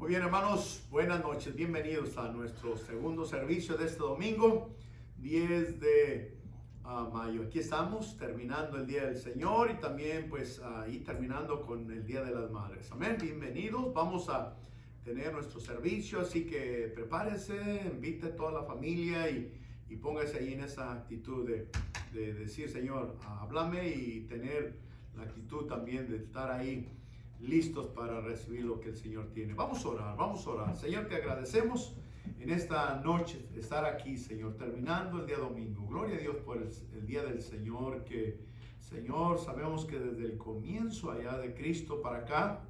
Muy bien, hermanos, buenas noches, bienvenidos a nuestro segundo servicio de este domingo, 10 de mayo. Aquí estamos terminando el Día del Señor y también pues ahí terminando con el Día de las Madres. Amén, bienvenidos, vamos a tener nuestro servicio, así que prepárese, invite a toda la familia y póngase ahí en esa actitud de decir, Señor, háblame, y tener la actitud también de estar ahí listos para recibir lo que el Señor tiene. Vamos a orar, vamos a orar. Señor, te agradecemos en esta noche de estar aquí, Señor, terminando el día domingo. Gloria a Dios por el día del Señor, que, Señor, sabemos que desde el comienzo allá de Cristo para acá,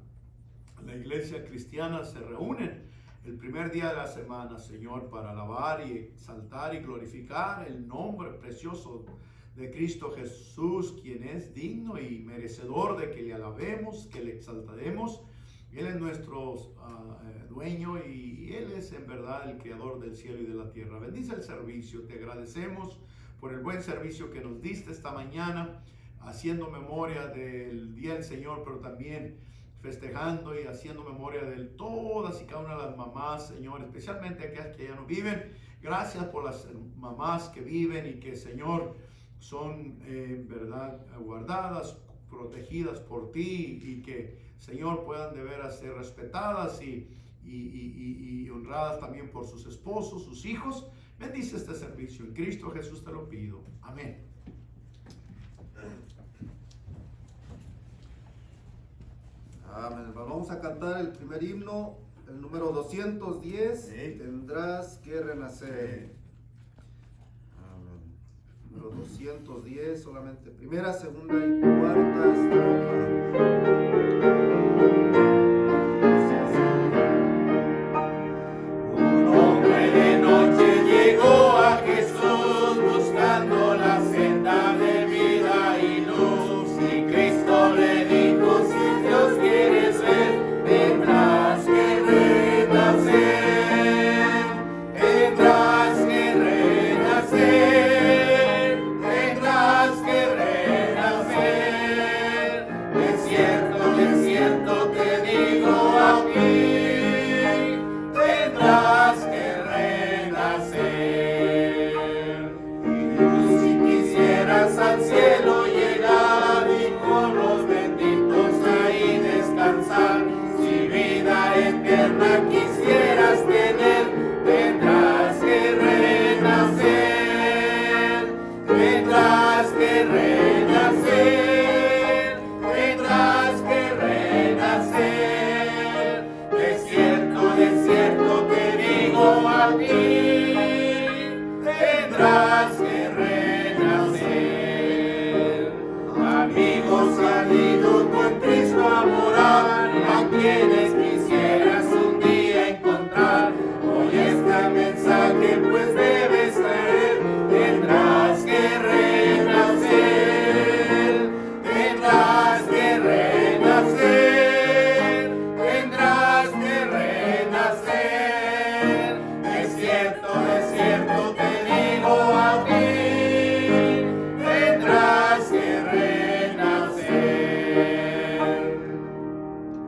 la iglesia cristiana se reúne el primer día de la semana, Señor, para alabar y exaltar y glorificar el nombre precioso de Cristo Jesús, quien es digno y merecedor de que le alabemos, que le exaltaremos. Él es nuestro dueño y Él es en verdad el creador del cielo y de la tierra. Bendice el servicio, te agradecemos por el buen servicio que nos diste esta mañana, haciendo memoria del Día del Señor, pero también festejando y haciendo memoria de todas y cada una de las mamás, Señor, especialmente aquellas que ya no viven. Gracias por las mamás que viven y que, Señor, son en verdad guardadas, protegidas por ti, y que, Señor, puedan de veras ser respetadas y honradas también por sus esposos, sus hijos. Bendice este servicio, en Cristo Jesús te lo pido, amén. Amén. Vamos a cantar el primer himno, el número 210, sí. Tendrás que renacer. Número 210, solamente primera, segunda y cuarta estrofa. Un hombre de noche llegó a Jesús buscando la senda de vida y luz, y Cristo le dijo: si Dios quieres ver, tendrás que renacer, tendrás que renacer. Al cielo llegar y con los benditos ahí descansar. Si vida eterna quisieras tener, tendrás que renacer, tendrás que renacer, tendrás que renacer. De cierto te digo a ti, tendrás que renacer. Amigos han ido con Cristo a morar, a quienes quisieras un día encontrar. Hoy este mensaje pues debes traer, tendrás que renacer, tendrás que renacer, tendrás que renacer. De cierto te digo a ti, tendrás que renacer.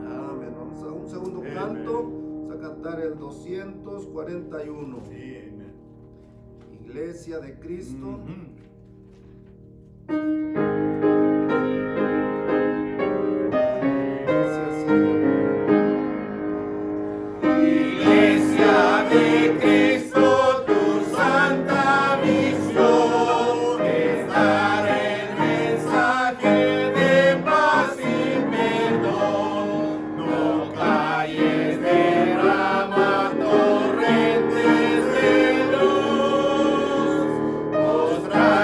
Amén. Vamos a un segundo canto. Vamos a cantar el 241. Sí, amén. Iglesia de Cristo. Iglesia de Cristo, tu santa misión es dar el mensaje de paz y perdón. No calles, derrama torrentes de luz, mostrar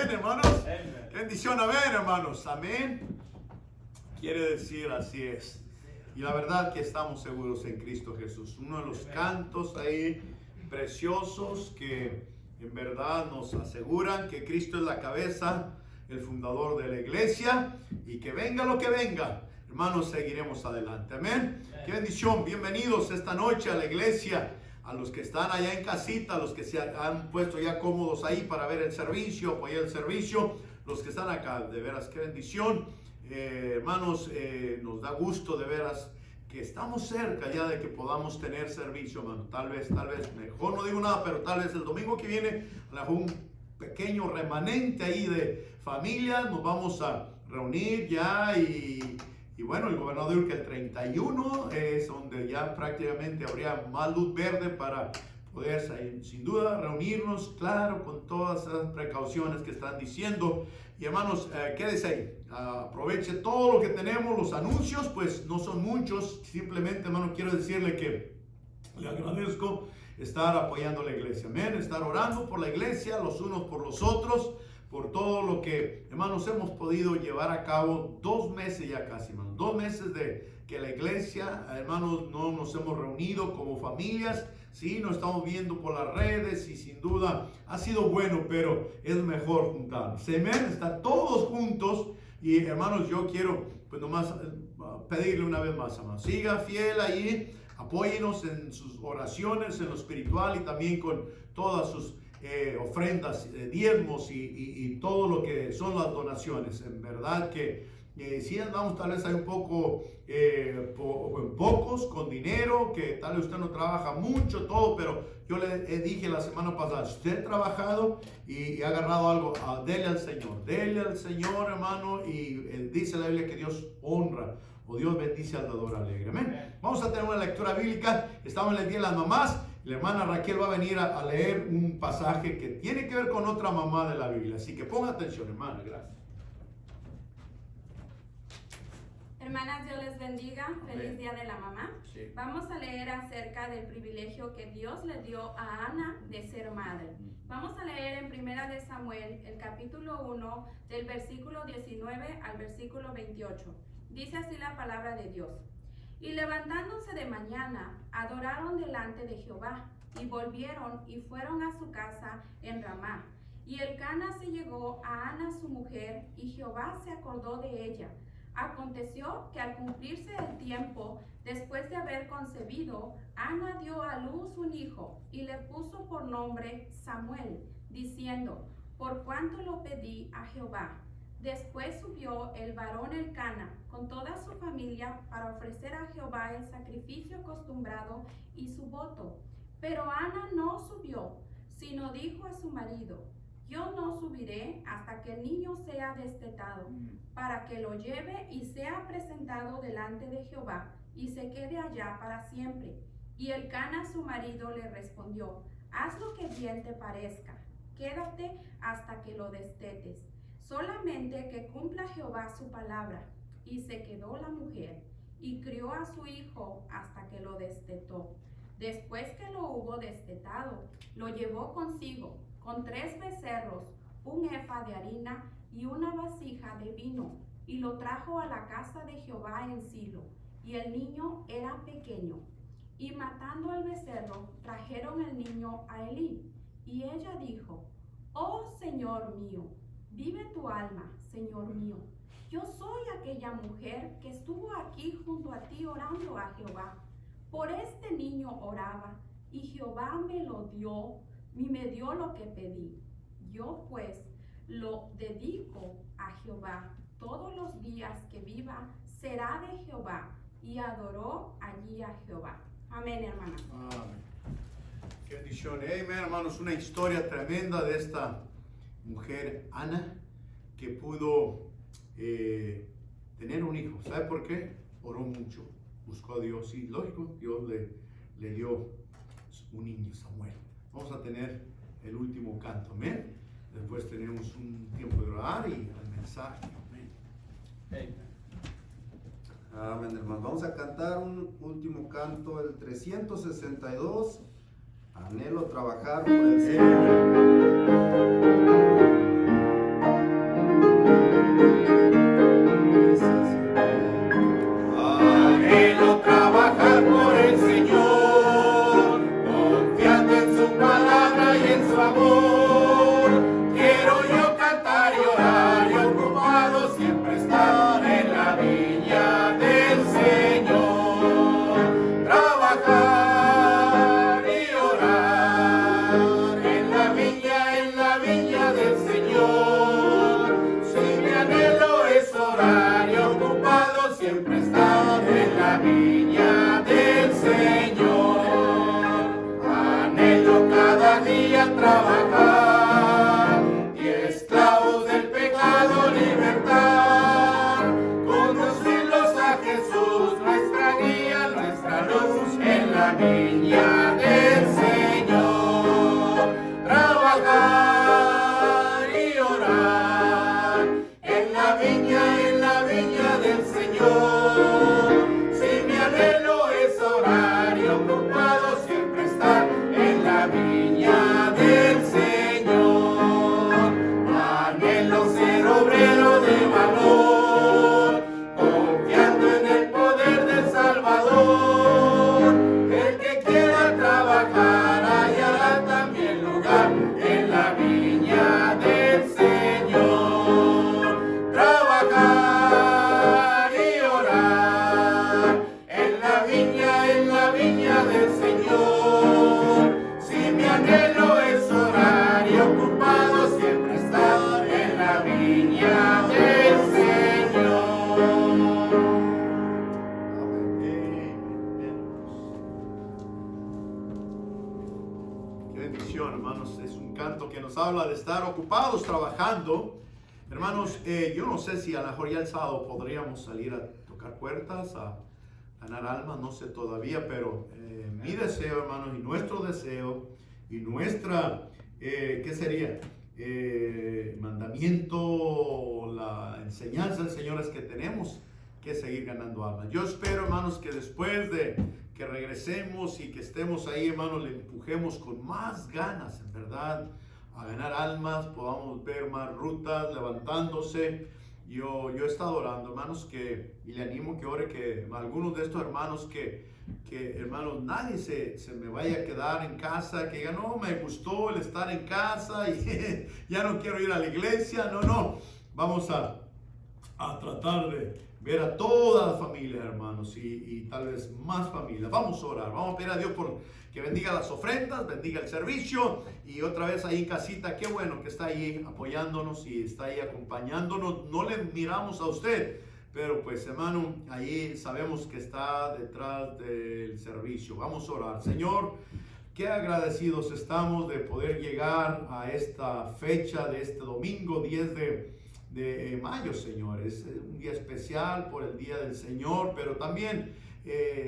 Amén, hermanos. Qué bendición, amén, hermanos. Amén. Quiere decir, así es. Y la verdad que estamos seguros en Cristo Jesús. Uno de los cantos ahí preciosos que en verdad nos aseguran que Cristo es la cabeza, el fundador de la iglesia, y que venga lo que venga, hermanos, seguiremos adelante. Amén. Qué bendición. Bienvenidos esta noche a la iglesia. A los que están allá en casita, a los que se han puesto ya cómodos ahí para ver el servicio, apoyar el servicio, los que están acá, de veras, qué bendición. Hermanos, nos da gusto de veras que estamos cerca ya de que podamos tener servicio, hermano. Tal vez, mejor no digo nada, pero tal vez el domingo que viene, un pequeño remanente ahí de familia, nos vamos a reunir ya y bueno, el gobernador dijo que el 31 es donde ya prácticamente habría más luz verde para poder, sin duda, reunirnos, claro, con todas esas precauciones que están diciendo. Y hermanos, quédese ahí, aproveche todo lo que tenemos, los anuncios, pues no son muchos, simplemente, hermano, quiero decirle que le agradezco estar apoyando la iglesia, amén, estar orando por la iglesia, los unos por los otros, por todo lo que, hermanos, hemos podido llevar a cabo 2 meses ya casi, hermanos, 2 meses de que la iglesia, hermanos, no nos hemos reunido como familias, sí, nos estamos viendo por las redes y sin duda ha sido bueno, pero es mejor juntarnos, amén, estar todos juntos. Y hermanos, yo quiero pues nomás pedirle una vez más, hermanos, siga fiel ahí, apóyenos en sus oraciones, en lo espiritual y también con todas sus ofrendas, diezmos y todo lo que son las donaciones. En verdad que si andamos tal vez hay un poco pocos con dinero, que tal vez usted no trabaja mucho, todo, pero yo le dije la semana pasada, usted ha trabajado y ha agarrado algo, dele al Señor, hermano, y dice la Biblia que Dios honra o Dios bendice al dador alegre. Amén. Vamos a tener una lectura bíblica, estamos en el día de las mamás. La hermana Raquel va a venir a leer un pasaje que tiene que ver con otra mamá de la Biblia. Así que ponga atención, hermana. Gracias. Hermanas, Dios les bendiga. Feliz Amén. Día de la Mamá. Sí. Vamos a leer acerca del privilegio que Dios le dio a Ana de ser madre. Vamos a leer en Primera de Samuel, el capítulo 1, del versículo 19 al versículo 28. Dice así la palabra de Dios. Y levantándose de mañana, adoraron delante de Jehová, y volvieron y fueron a su casa en Ramá. Y Elcana se llegó a Ana su mujer, y Jehová se acordó de ella. Aconteció que al cumplirse el tiempo, después de haber concebido, Ana dio a luz un hijo, y le puso por nombre Samuel, diciendo, por cuanto lo pedí a Jehová. Después subió el varón Elcana con toda su familia para ofrecer a Jehová el sacrificio acostumbrado y su voto. Pero Ana no subió, sino dijo a su marido, yo no subiré hasta que el niño sea destetado, para que lo lleve y sea presentado delante de Jehová, y se quede allá para siempre. Y Elcana su marido le respondió, haz lo que bien te parezca, quédate hasta que lo destetes. Solamente que cumpla Jehová su palabra. Y se quedó la mujer, y crió a su hijo hasta que lo destetó. Después que lo hubo destetado, lo llevó consigo, con 3 becerros, 1 efa de harina y una vasija de vino, y lo trajo a la casa de Jehová en Silo. Y el niño era pequeño. Y matando al becerro, trajeron el niño a Elí. Y ella dijo, oh Señor mío, vive tu alma, Señor mío. Yo soy aquella mujer que estuvo aquí junto a ti orando a Jehová. Por este niño oraba, y Jehová me lo dio, y me dio lo que pedí. Yo pues lo dedico a Jehová. Todos los días que viva será de Jehová. Y adoró allí a Jehová. Amén, hermana. Amén. Qué bendición. Amén, hermanos. Una historia tremenda de esta mujer, Ana, que pudo tener un hijo. ¿Sabe por qué? Oró mucho, buscó a Dios y lógico, Dios le dio un niño, Samuel. Vamos a tener el último canto, amén. Después tenemos un tiempo de orar y el mensaje, amén. Amén, hermanos. Vamos a cantar un último canto, el 362. Anhelo trabajar por el Señor. siempre estar en la viña del Señor. Anhelo cada día trabajar y esclavos del pecado libertar. Conducirlos a Jesús, nuestra guía, nuestra luz en la viña del Señor. Trabajar y orar en la viña del Señor. Si mi anhelo es orar y ocupado siempre estar en la viña del Señor. Anhelo ser obrero de valor, confiando en el poder del Salvador. El que quiera trabajar hallará también lugar en la viña del Señor. Trabajar y orar en la viña del Señor. Si mi anhelo es orar y ocupado siempre estar en la viña del Señor. Qué bendición, hermanos. Es un canto que nos habla de estar ocupados trabajando. Hermanos, yo no sé si a lo mejor ya el sábado podríamos salir a tocar puertas, a ganar almas, no sé todavía, pero mi deseo, hermanos, y nuestro deseo, y nuestra, ¿qué sería? Mandamiento, la enseñanza del Señor es que tenemos que seguir ganando almas. Yo espero, hermanos, que después de que regresemos y que estemos ahí, hermanos, le empujemos con más ganas, en verdad, a ganar almas, podamos ver más rutas levantándose. Yo he estado orando, hermanos, y le animo que ore, que algunos de estos hermanos hermanos, nadie se me vaya a quedar en casa, que diga, no, me gustó el estar en casa y ya no quiero ir a la iglesia. No, vamos a tratar de ver a todas las familias, hermanos, y tal vez más familias. Vamos a orar, vamos a pedir a Dios por que bendiga las ofrendas, bendiga el servicio, y otra vez ahí en casita, qué bueno que está ahí apoyándonos y está ahí acompañándonos. No le miramos a usted, pero pues, hermano, ahí sabemos que está detrás del servicio. Vamos a orar. Señor, qué agradecidos estamos de poder llegar a esta fecha de este domingo 10 de mayo, Señor. Es un día especial por el Día del Señor, pero también,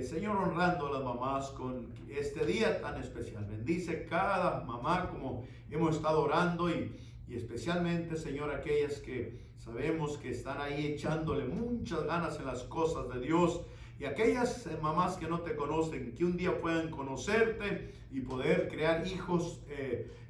Señor, honrando a las mamás con este día tan especial. Bendice cada mamá como hemos estado orando y especialmente, Señor, aquellas que sabemos que están ahí echándole muchas ganas en las cosas de Dios, y aquellas mamás que no te conocen, que un día puedan conocerte y poder crear hijos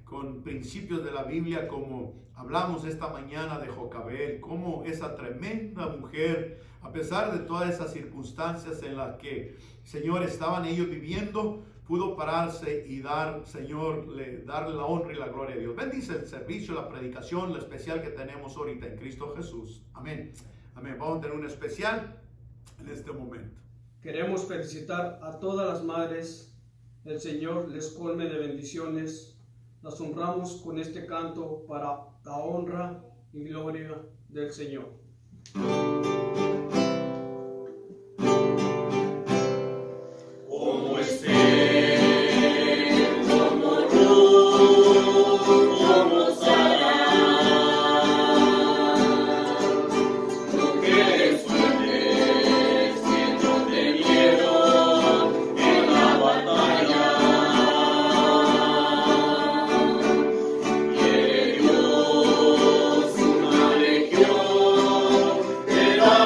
con principios de la Biblia, como hablamos esta mañana de Jocabed, como esa tremenda mujer, a pesar de todas esas circunstancias en las que, Señor, estaban ellos viviendo, pudo pararse y dar, Señor, darle la honra y la gloria a Dios. Bendice el servicio, la predicación, la especial que tenemos ahorita en Cristo Jesús. Amén. Amén. Vamos a tener un especial en este momento. Queremos felicitar a todas las madres. El Señor les colme de bendiciones. Las honramos con este canto para la honra y gloria del Señor. Como Esther, como Ruth, como Sara, mujeres fuertes que no temieron en la batalla. Quiere Dios una legión de la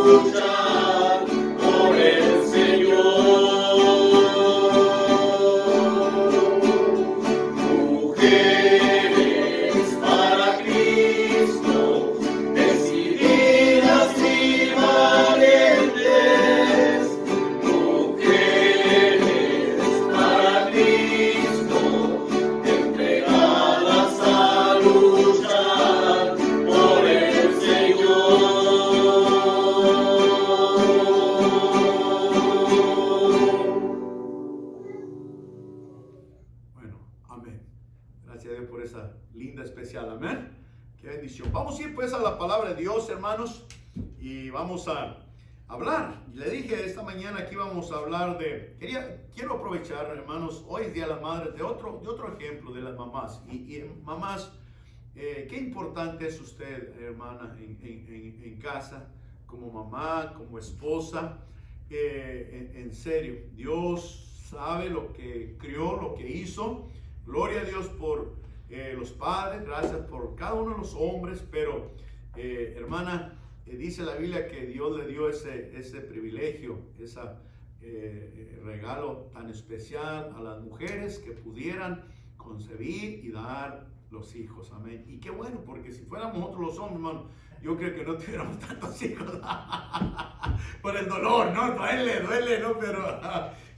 luchar por el Señor. Mujeres para Cristo, decididas y valientes. Mujeres para Cristo, entregadas a luchar por el Señor. Bueno, amén. Gracias a Dios por esa linda especial, amén. Qué bendición. Vamos a ir pues a la palabra de Dios, hermanos, y vamos a hablar. Le dije esta mañana que íbamos a hablar de, quiero aprovechar, hermanos, hoy es Día de las Madres, de otro ejemplo de las mamás. Y mamás, qué importante es usted, hermana, en casa, como mamá, como esposa. En serio, Dios sabe lo que crió, lo que hizo. Gloria a Dios por los padres, gracias por cada uno de los hombres, pero hermana, dice la Biblia que Dios le dio ese privilegio, ese regalo tan especial a las mujeres que pudieran concebir y dar los hijos, amén. Y qué bueno, porque si fuéramos nosotros los hombres, hermano, yo creo que no tuviéramos tantos hijos por el dolor, ¿no? Duele, ¿no? Pero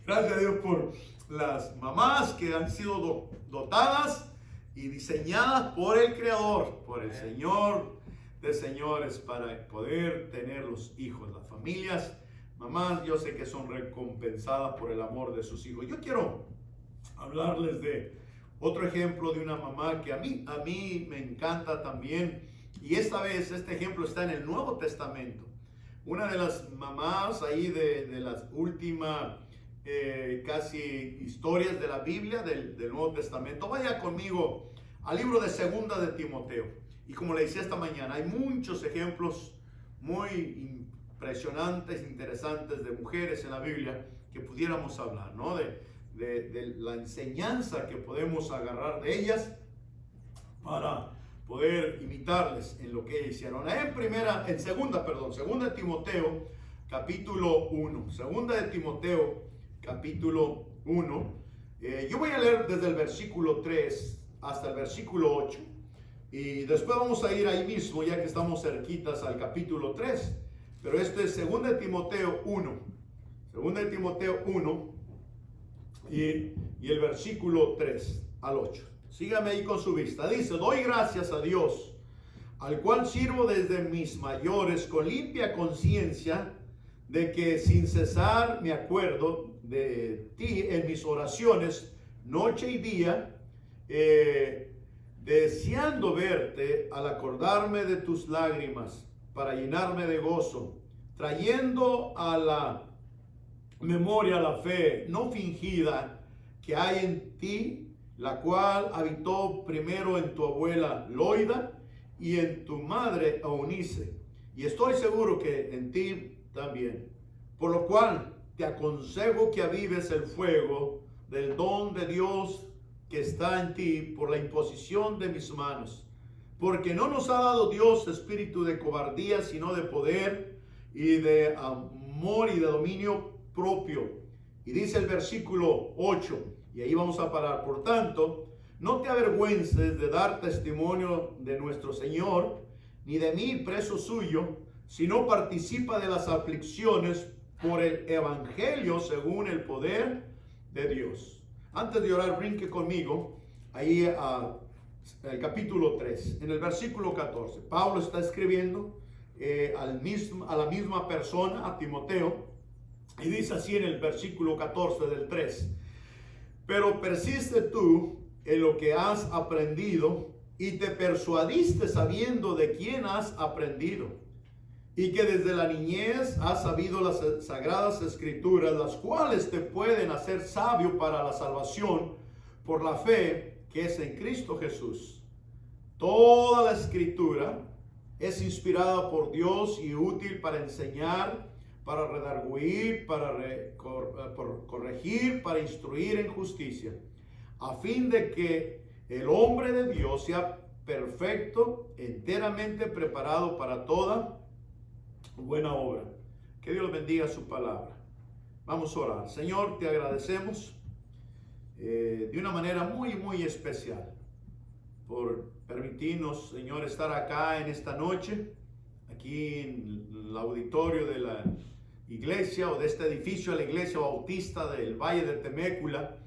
gracias a Dios por las mamás que han sido dotadas y diseñadas por el Creador, por el Señor de señores, para poder tener los hijos. Las familias, mamás, yo sé que son recompensadas por el amor de sus hijos. Yo quiero hablarles de otro ejemplo de una mamá que a mí me encanta también, y esta vez este ejemplo está en el Nuevo Testamento. Una de las mamás ahí de las últimas casi historias de la Biblia, del Nuevo Testamento. Vaya conmigo al libro de Segunda de Timoteo. Y como le decía esta mañana, hay muchos ejemplos muy impresionantes, interesantes de mujeres en la Biblia que pudiéramos hablar, ¿no? De la enseñanza que podemos agarrar de ellas para poder imitarles en lo que hicieron. Segunda de Timoteo, capítulo 1. Segunda de Timoteo, capítulo 1. Yo voy a leer desde el versículo 3 hasta el versículo 8. Y después vamos a ir ahí mismo, ya que estamos cerquitas al capítulo 3. Pero este es 2 de Timoteo 1. 2 de Timoteo 1 y el versículo 3 al 8. Sígame ahí con su vista. Dice: doy gracias a Dios, al cual sirvo desde mis mayores con limpia conciencia, de que sin cesar me acuerdo de ti en mis oraciones, noche y día, deseando verte al acordarme de tus lágrimas, para llenarme de gozo, trayendo a la memoria la fe no fingida que hay en ti, la cual habitó primero en tu abuela Loida y en tu madre Eunice, y estoy seguro que en ti también. Por lo cual te aconsejo que avives el fuego del don de Dios que está en ti por la imposición de mis manos. Porque no nos ha dado Dios espíritu de cobardía, sino de poder y de amor y de dominio propio. Y dice el versículo 8, y ahí vamos a parar: por tanto, no te avergüences de dar testimonio de nuestro Señor, ni de mí, preso suyo, sino participa de las aflicciones por el evangelio según el poder de Dios. Antes de orar, brinque conmigo ahí al capítulo 3, en el versículo 14. Pablo está escribiendo a la misma persona, a Timoteo, y dice así en el versículo 14 del 3: pero persiste tú en lo que has aprendido y te persuadiste sabiendo de quién has aprendido, y que desde la niñez has sabido las sagradas escrituras, las cuales te pueden hacer sabio para la salvación por la fe que es en Cristo Jesús. Toda la escritura es inspirada por Dios y útil para enseñar, para redarguir, para corregir, para instruir en justicia, a fin de que el hombre de Dios sea perfecto, enteramente preparado para toda buena obra. Que Dios bendiga su palabra. Vamos a orar. Señor, te agradecemos de una manera muy especial por permitirnos, Señor, estar acá en esta noche, aquí en el auditorio de la iglesia o de este edificio de la Iglesia Bautista del Valle de Temécula.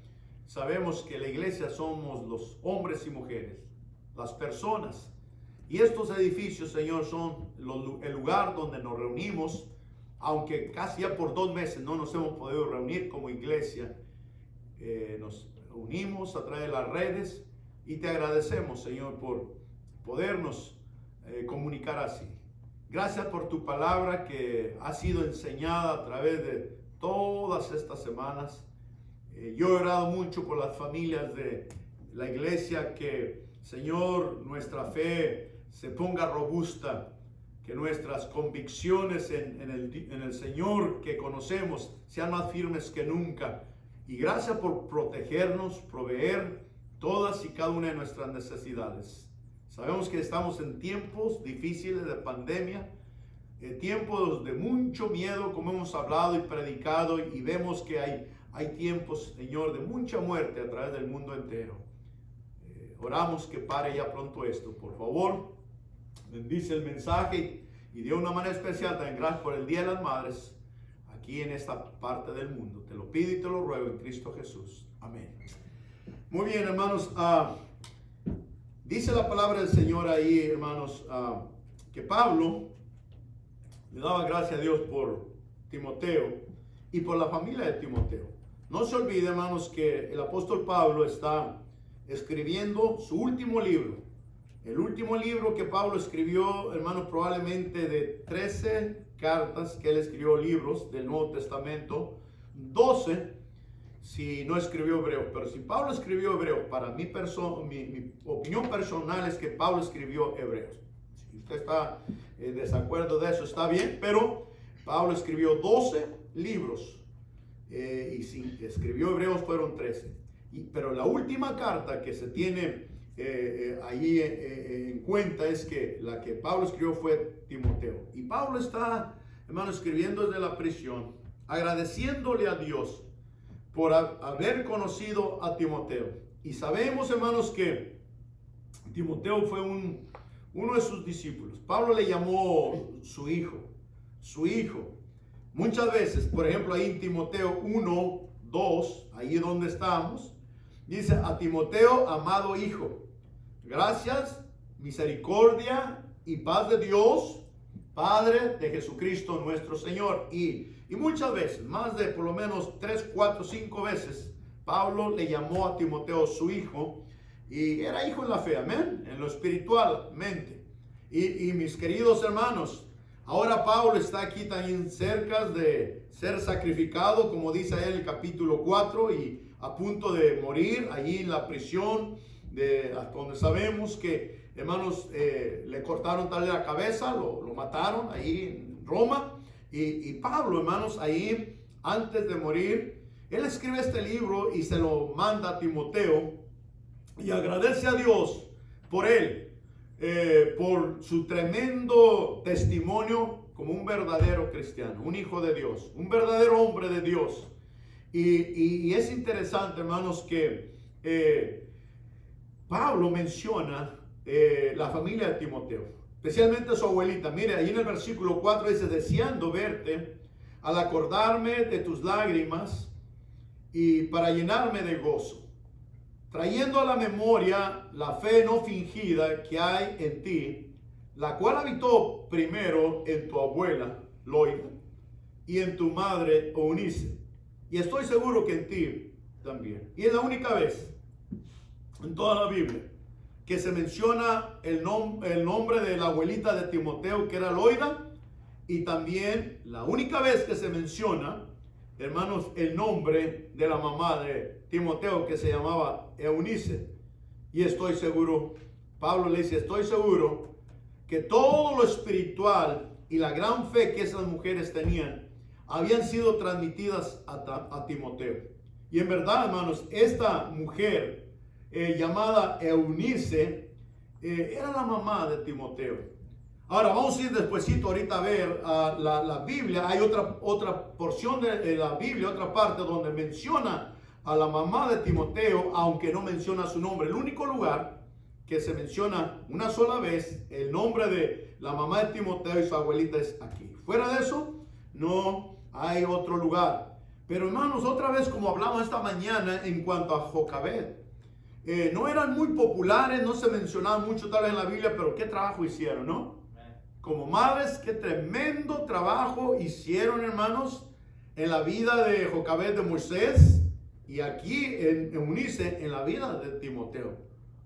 Sabemos que la iglesia somos los hombres y mujeres, las personas. Y estos edificios, Señor, son el lugar donde nos reunimos, aunque casi ya por 2 meses no nos hemos podido reunir como iglesia. Nos unimos a través de las redes y te agradecemos, Señor, por podernos comunicar así. Gracias por tu palabra que ha sido enseñada a través de todas estas semanas. Yo he orado mucho por las familias de la iglesia, que, Señor, nuestra fe se ponga robusta, que nuestras convicciones en el Señor que conocemos sean más firmes que nunca. Y gracias por protegernos, proveer todas y cada una de nuestras necesidades. Sabemos que estamos en tiempos difíciles de pandemia, tiempos de mucho miedo, como hemos hablado y predicado, y vemos que hay tiempos, Señor, de mucha muerte a través del mundo entero. Oramos que pare ya pronto esto, por favor. Bendice el mensaje y de una manera especial también gracias por el Día de las Madres aquí en esta parte del mundo. Te lo pido y te lo ruego en Cristo Jesús. Amén. Muy bien, hermanos. Dice la palabra del Señor ahí, hermanos, que Pablo le daba gracias a Dios por Timoteo y por la familia de Timoteo. No se olvide, hermanos, que el apóstol Pablo está escribiendo su último libro. El último libro que Pablo escribió, hermanos, probablemente de 13 cartas que él escribió, libros del Nuevo Testamento, 12 si no escribió Hebreos. Pero si Pablo escribió Hebreos, para mi opinión personal es que Pablo escribió Hebreos. Si usted está en desacuerdo de eso, está bien, pero Pablo escribió 12 libros y si escribió Hebreos fueron 13. Pero la última carta que se tiene allí en cuenta es que la que Pablo escribió fue Timoteo. Y Pablo está, hermano, escribiendo desde la prisión, agradeciéndole a Dios por haber conocido a Timoteo. Y sabemos, hermanos, que Timoteo fue uno de sus discípulos. Pablo le llamó su hijo. Muchas veces, por ejemplo, ahí en Timoteo 1, 2, ahí donde estamos, dice a Timoteo, amado hijo, gracias, misericordia y paz de Dios, Padre de Jesucristo nuestro Señor. Y muchas veces, más de por lo menos 3, 4, 5 veces, Pablo le llamó a Timoteo su hijo, y era hijo en la fe, amén, en lo espiritualmente. Y mis queridos hermanos, ahora Pablo está aquí también cerca de ser sacrificado, como dice ahí en el capítulo 4, y a punto de morir allí en la prisión, donde sabemos que, hermanos, le cortaron tal vez la cabeza, lo mataron ahí en Roma. Y Pablo, hermanos, ahí antes de morir, él escribe este libro y se lo manda a Timoteo y agradece a Dios por él, por su tremendo testimonio como un verdadero cristiano, un hijo de Dios, un verdadero hombre de Dios. Y es interesante, hermanos, que Pablo menciona la familia de Timoteo, especialmente su abuelita. Mire, ahí en el versículo 4 dice, deseando verte al acordarme de tus lágrimas y para llenarme de gozo, trayendo a la memoria la fe no fingida que hay en ti, la cual habitó primero en tu abuela Loida y en tu madre Eunice, y estoy seguro que en ti también. Y es la única vez en toda la Biblia que se menciona el nombre de la abuelita de Timoteo, que era Loida, y también la única vez que se menciona, hermanos, el nombre de la mamá de Timoteo, que se llamaba Eunice. Y estoy seguro, Pablo le dice, estoy seguro que todo lo espiritual y la gran fe que esas mujeres tenían habían sido transmitidas a Timoteo. Y en verdad, hermanos, esta mujer llamada Eunice era la mamá de Timoteo. Ahora vamos a ir despuesito ahorita a ver la Biblia. Hay otra porción de la Biblia, otra parte donde menciona a la mamá de Timoteo, aunque no menciona su nombre. El único lugar que se menciona una sola vez el nombre de la mamá de Timoteo y su abuelita es aquí. Fuera de eso, no hay otro lugar. Pero hermanos, otra vez como hablamos esta mañana en cuanto a Jocabed, no eran muy populares, no se mencionaban mucho tal vez en la Biblia, pero qué trabajo hicieron, ¿no? Como madres, qué tremendo trabajo hicieron, hermanos, en la vida de Jocabed de Moisés y aquí en Eunice, en la vida de Timoteo.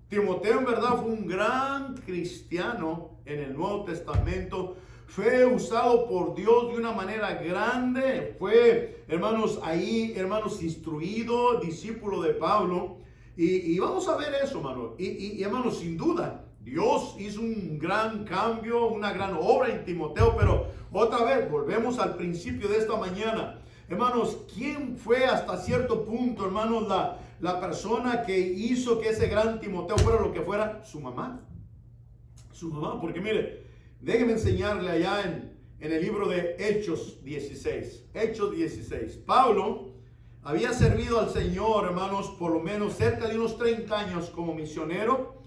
Timoteo en verdad fue un gran cristiano en el Nuevo Testamento. Fue usado por Dios de una manera grande. Fue, hermanos, instruido, discípulo de Pablo. Y vamos a ver eso, hermano. Y hermanos, sin duda, Dios hizo un gran cambio, una gran obra en Timoteo. Pero otra vez, volvemos al principio de esta mañana. Hermanos, ¿quién fue hasta cierto punto, hermanos, la persona que hizo que ese gran Timoteo fuera lo que fuera? Su mamá. Su mamá, porque mire, déjenme enseñarle allá en el libro de Hechos 16. Hechos 16. Pablo había servido al Señor, hermanos, por lo menos cerca de unos 30 años como misionero.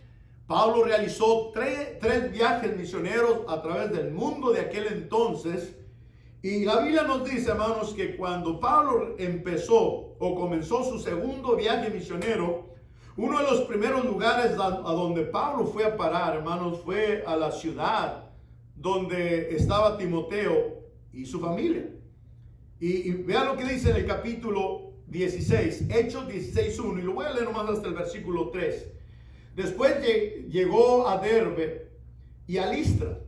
Pablo realizó tres viajes misioneros a través del mundo de aquel entonces. Y la Biblia nos dice, hermanos, que cuando Pablo comenzó su segundo viaje misionero, uno de los primeros lugares a donde Pablo fue a parar, hermanos, fue a la ciudad donde estaba Timoteo y su familia. Y vean lo que dice en el capítulo 16, Hechos 16:1, y lo voy a leer nomás hasta el versículo 3. Después llegó a Derbe y a Listra.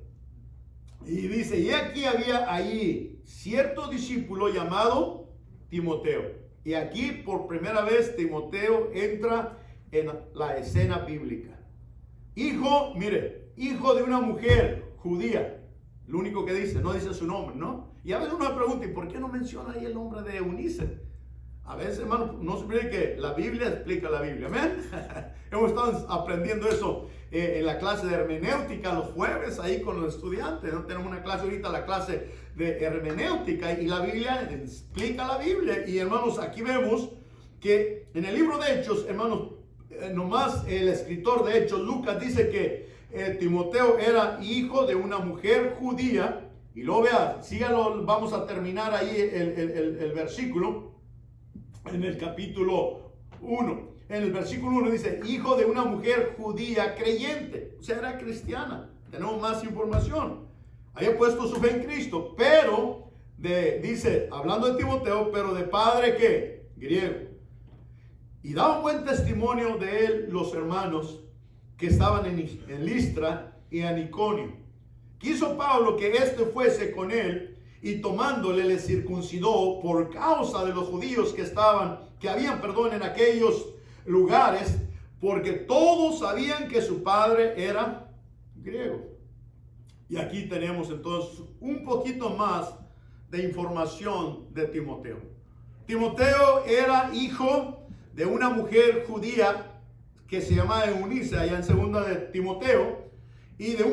Y dice, y aquí había ahí cierto discípulo llamado Timoteo. Y aquí por primera vez Timoteo entra en la escena bíblica. Hijo de una mujer judía. Lo único que dice, no dice su nombre, ¿no? Y a veces uno me pregunta, ¿y por qué no menciona ahí el nombre de Eunice? A veces, hermano, no se olvide que la Biblia explica la Biblia, ¿amén? Hemos estado aprendiendo eso en la clase de hermenéutica los jueves ahí con los estudiantes, ¿no? Tenemos una clase ahorita, la clase de hermenéutica, y la Biblia explica la Biblia. Y hermanos, aquí vemos que en el libro de Hechos, hermanos, nomás el escritor de Hechos, Lucas, dice que Timoteo era hijo de una mujer judía. Y luego vea, sígalo, vamos a terminar ahí el versículo en el capítulo 1. En el versículo 1 dice, hijo de una mujer judía creyente. O sea, era cristiana. Tenemos más información. Había puesto su fe en Cristo, pero dice, hablando de Timoteo, pero de padre ¿qué? Griego. Y daban buen testimonio de él los hermanos que estaban en Listra y en Iconio. Quiso Pablo que éste fuese con él, y tomándole le circuncidó por causa de los judíos que habían en aquellos lugares, porque todos sabían que su padre era griego. Y aquí tenemos entonces un poquito más de información de Timoteo. Timoteo era hijo de una mujer judía que se llamaba Eunice, allá en segunda de Timoteo, y de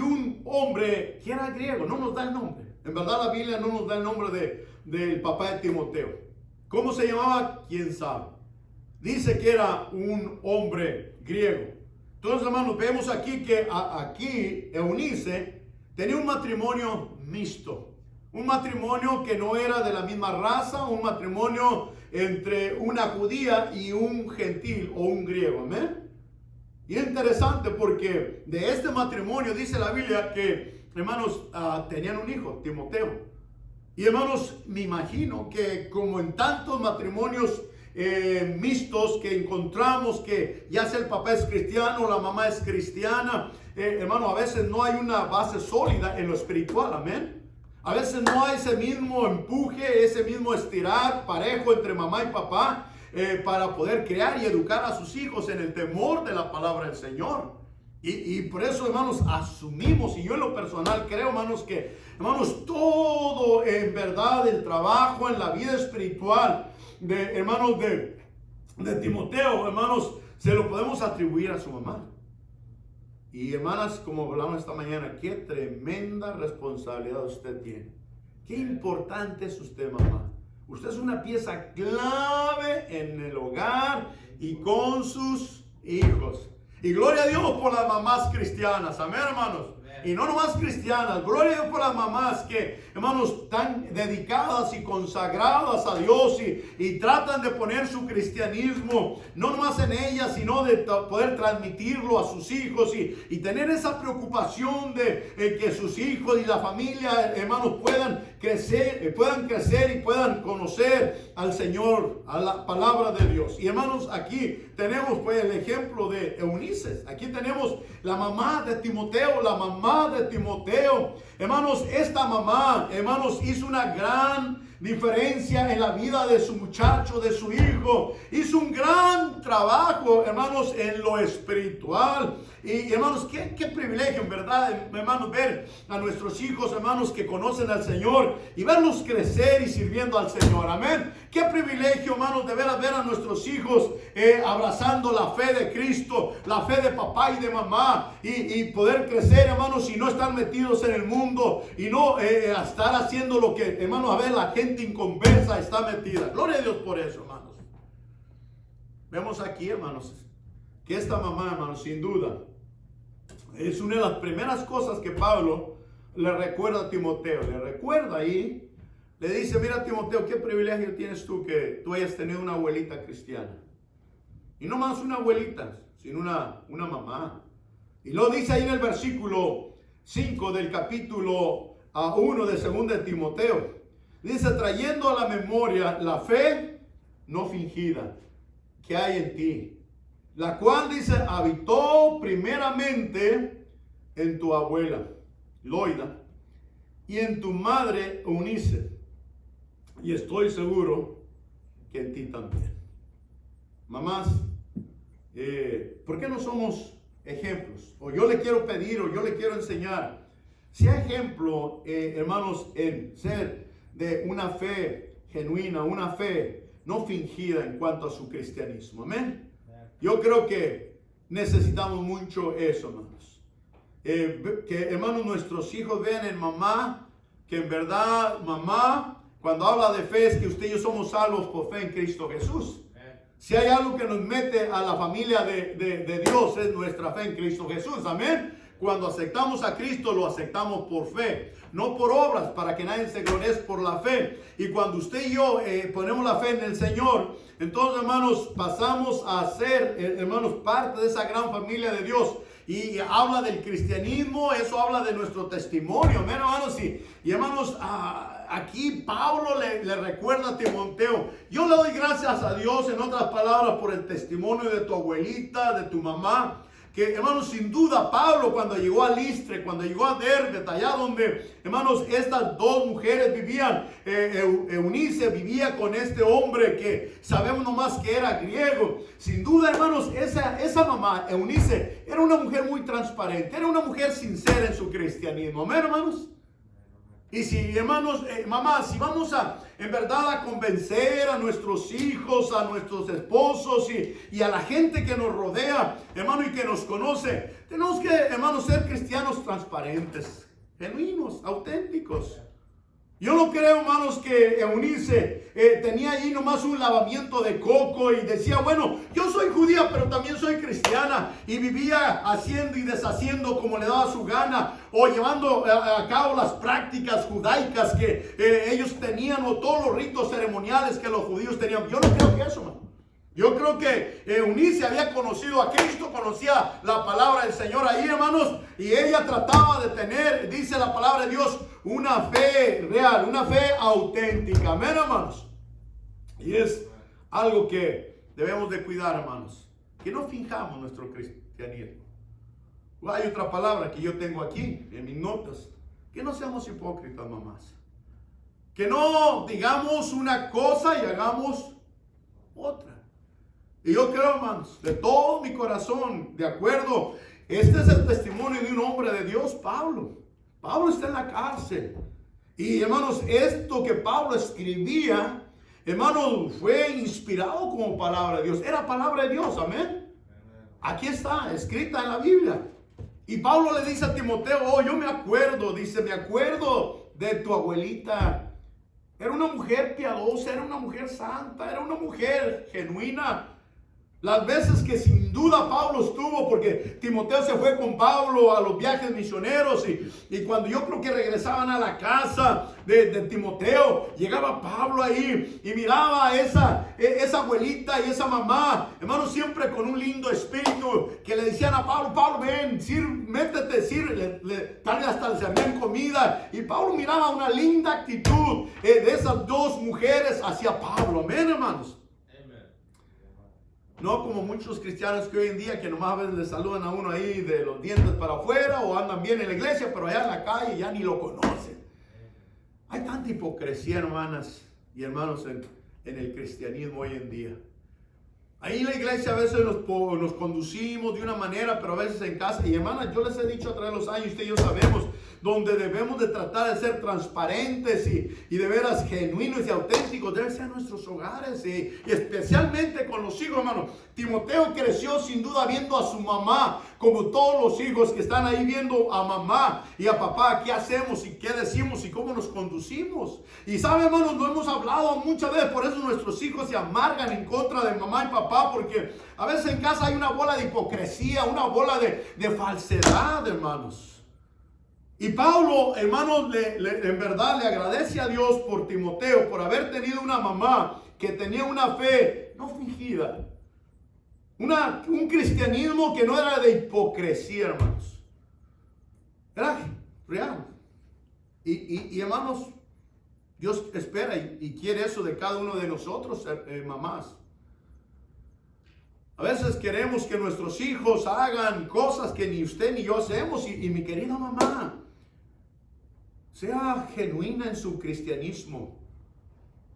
un hombre que era griego. No nos da el nombre. En verdad la Biblia no nos da el nombre del papá de Timoteo. ¿Cómo se llamaba? ¿Quién sabe? Dice que era un hombre griego. Entonces, hermanos, vemos aquí que aquí Eunice tenía un matrimonio mixto. Un matrimonio que no era de la misma raza, un matrimonio entre una judía y un gentil o un griego. ¿Amén? Y es interesante porque de este matrimonio dice la Biblia que, hermanos, tenían un hijo, Timoteo. Y hermanos, me imagino que como en tantos matrimonios mixtos que encontramos, que ya sea el papá es cristiano, la mamá es cristiana, hermano, a veces no hay una base sólida en lo espiritual, amén. A veces no hay ese mismo empuje, ese mismo estirar parejo entre mamá y papá para poder crear y educar a sus hijos en el temor de la palabra del Señor. Y por eso, hermanos, asumimos, y yo en lo personal creo, hermanos, que, hermanos, todo en verdad el trabajo en la vida espiritual hermanos, de Timoteo, hermanos, se lo podemos atribuir a su mamá. Y hermanas, como hablamos esta mañana, qué tremenda responsabilidad usted tiene. Qué importante es usted, mamá. Usted es una pieza clave en el hogar y con sus hijos. Y gloria a Dios por las mamás cristianas. Amén, hermanos. Y no nomás cristianas, gloria a Dios por las mamás que, hermanos, están dedicadas y consagradas a Dios y tratan de poner su cristianismo, no nomás en ellas, sino de poder transmitirlo a sus hijos y tener esa preocupación de que sus hijos y la familia, hermanos, puedan crecer y puedan conocer al Señor, a la palabra de Dios. Y hermanos, aquí tenemos pues el ejemplo de Eunice. Aquí tenemos la mamá de Timoteo, Hermanos, esta mamá, hermanos, hizo una gran diferencia en la vida de su muchacho, de su hijo. Hizo un gran trabajo, hermanos, en lo espiritual. Y hermanos, qué privilegio, en verdad, hermanos, ver a nuestros hijos, hermanos, que conocen al Señor y verlos crecer y sirviendo al Señor. Amén. Qué privilegio, hermanos, de ver a nuestros hijos abrazando la fe de Cristo, la fe de papá y de mamá, y poder crecer, hermanos, y no estar metidos en el mundo y no estar haciendo lo que, hermanos, a ver, la gente inconversa está metida. Gloria a Dios por eso, hermanos. Vemos aquí, hermanos, que esta mamá, hermanos, sin duda, es una de las primeras cosas que Pablo le recuerda a Timoteo. Le recuerda ahí, le dice: mira, Timoteo, qué privilegio tienes tú que tú hayas tenido una abuelita cristiana. Y no más una abuelita, sino una mamá. Y lo dice ahí en el versículo 5 del capítulo 1 de 2 de Timoteo. Dice: trayendo a la memoria la fe no fingida que hay en ti, la cual, dice, habitó primeramente en tu abuela Loida y en tu madre Eunice, y estoy seguro que en ti también. Mamás, ¿por qué no somos ejemplos? O yo le quiero pedir, o yo le quiero enseñar, sea ejemplo, hermanos, en ser de una fe genuina, una fe no fingida en cuanto a su cristianismo. Amén. Yo creo que necesitamos mucho eso, hermanos. Que, hermanos, nuestros hijos vean en mamá que en verdad, mamá, cuando habla de fe, es que usted y yo somos salvos por fe en Cristo Jesús. Si hay algo que nos mete a la familia de Dios, es nuestra fe en Cristo Jesús. Amén. Cuando aceptamos a Cristo, lo aceptamos por fe, no por obras, para que nadie se gloríe, por la fe. Y cuando usted y yo ponemos la fe en el Señor, entonces, hermanos, pasamos a ser, hermanos, parte de esa gran familia de Dios. Y habla del cristianismo, eso habla de nuestro testimonio. Amén, hermanos. Y hermanos, aquí Pablo le recuerda a Timoteo: yo le doy gracias a Dios, en otras palabras, por el testimonio de tu abuelita, de tu mamá. Que, hermanos, sin duda, Pablo, cuando llegó a Listre, cuando llegó a Derbe, allá donde, hermanos, estas dos mujeres vivían, Eunice vivía con este hombre que sabemos nomás que era griego. Sin duda, hermanos, esa mamá, Eunice, era una mujer muy transparente, era una mujer sincera en su cristianismo. Amén, hermanos. Y si, hermanos, mamás, si vamos en verdad a convencer a nuestros hijos, a nuestros esposos y a la gente que nos rodea, hermano, y que nos conoce, tenemos que, hermanos, ser cristianos transparentes, genuinos, auténticos. Yo no creo, hermanos, que Eunice tenía ahí nomás un lavamiento de coco y decía: bueno, yo soy judía, pero también soy cristiana, y vivía haciendo y deshaciendo como le daba su gana, o llevando a cabo las prácticas judaicas que ellos tenían, o todos los ritos ceremoniales que los judíos tenían. Yo no creo que eso, hermano. Yo creo que Eunice había conocido a Cristo, conocía la palabra del Señor ahí, hermanos, y ella trataba de tener, dice la palabra de Dios, una fe real, una fe auténtica. Amén, hermanos. Y es algo que debemos de cuidar, hermanos, que no finjamos nuestro cristianismo. Hay otra palabra que yo tengo aquí en mis notas: que no seamos hipócritas, mamás. Que no digamos una cosa y hagamos otra. Y yo creo, hermanos, de todo mi corazón, de acuerdo, este es el testimonio de un hombre de Dios, Pablo. Pablo está en la cárcel. Y, hermanos, esto que Pablo escribía, hermanos, fue inspirado como palabra de Dios. Era palabra de Dios, amén. Aquí está, escrita en la Biblia. Y Pablo le dice a Timoteo, oh, yo me acuerdo, dice, me acuerdo de tu abuelita. Era una mujer piadosa, era una mujer santa, era una mujer genuina. Las veces que sin duda Pablo estuvo, porque Timoteo se fue con Pablo a los viajes misioneros y cuando yo creo que regresaban a la casa de Timoteo, llegaba Pablo ahí y miraba a esa abuelita y esa mamá, hermano, siempre con un lindo espíritu, que le decían a Pablo, Pablo, ven, métete, tal vez hasta le servían comida, y Pablo miraba una linda actitud de esas dos mujeres hacia Pablo. Amén, hermanos. No como muchos cristianos que hoy en día, que nomás a veces le saludan a uno ahí de los dientes para afuera, o andan bien en la iglesia, pero allá en la calle ya ni lo conocen. Hay tanta hipocresía, hermanas y hermanos, en el cristianismo hoy en día. Ahí en la iglesia a veces nos conducimos de una manera, pero a veces en casa. Y hermanas, yo les he dicho a través de los años, usted y yo sabemos, donde debemos de tratar de ser transparentes y de veras genuinos y auténticos, debe ser nuestros hogares y especialmente con los hijos, hermano. Timoteo creció sin duda viendo a su mamá, como todos los hijos que están ahí viendo a mamá y a papá, qué hacemos y qué decimos y cómo nos conducimos. Y sabe, hermanos, lo hemos hablado muchas veces, por eso nuestros hijos se amargan en contra de mamá y papá, porque a veces en casa hay una bola de hipocresía, una bola de falsedad, hermanos. Y Pablo, hermanos, en verdad le agradece a Dios por Timoteo, por haber tenido una mamá que tenía una fe no fingida, un cristianismo que no era de hipocresía, hermanos, era real. Y hermanos, Dios espera y quiere eso de cada uno de nosotros, mamás. A veces queremos que nuestros hijos hagan cosas que ni usted ni yo hacemos, y mi querida mamá, sea genuina en su cristianismo,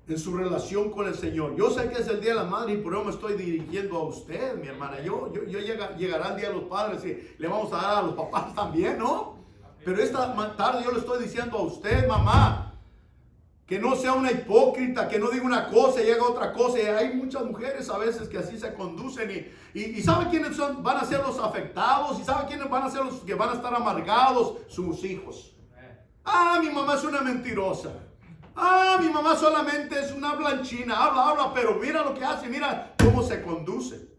en su relación con el Señor. Yo sé que es el Día de la Madre y por eso me estoy dirigiendo a usted, mi hermana. Llegará el Día de los Padres y le vamos a dar a los papás también, ¿no? Pero esta tarde yo le estoy diciendo a usted, mamá, que no sea una hipócrita, que no diga una cosa y haga otra cosa. Y hay muchas mujeres a veces que así se conducen y ¿sabe quiénes van a ser los afectados? ¿Y sabe quiénes van a ser los que van a estar amargados? Sus hijos. Ah, mi mamá es una mentirosa. Ah, mi mamá solamente es una blanchina. Habla, pero mira lo que hace, mira cómo se conduce.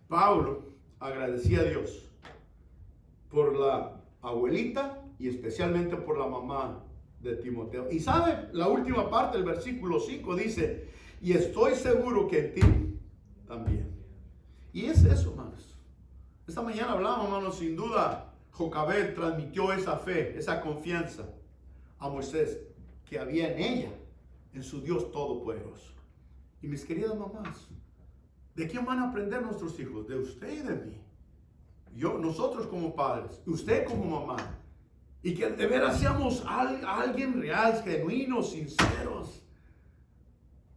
Pablo agradecía a Dios por la abuelita y especialmente por la mamá de Timoteo. Y sabe, la última parte del versículo 5 dice, y estoy seguro que en ti también. Y es eso, hermanos. Esta mañana hablamos, hermanos, sin duda Jocabed transmitió esa fe, esa confianza a Moisés que había en ella, en su Dios todopoderoso. Y mis queridas mamás, ¿de quién van a aprender nuestros hijos? De usted y de mí. Nosotros como padres, usted como mamá. Y que de veras seamos alguien real, genuinos, sinceros.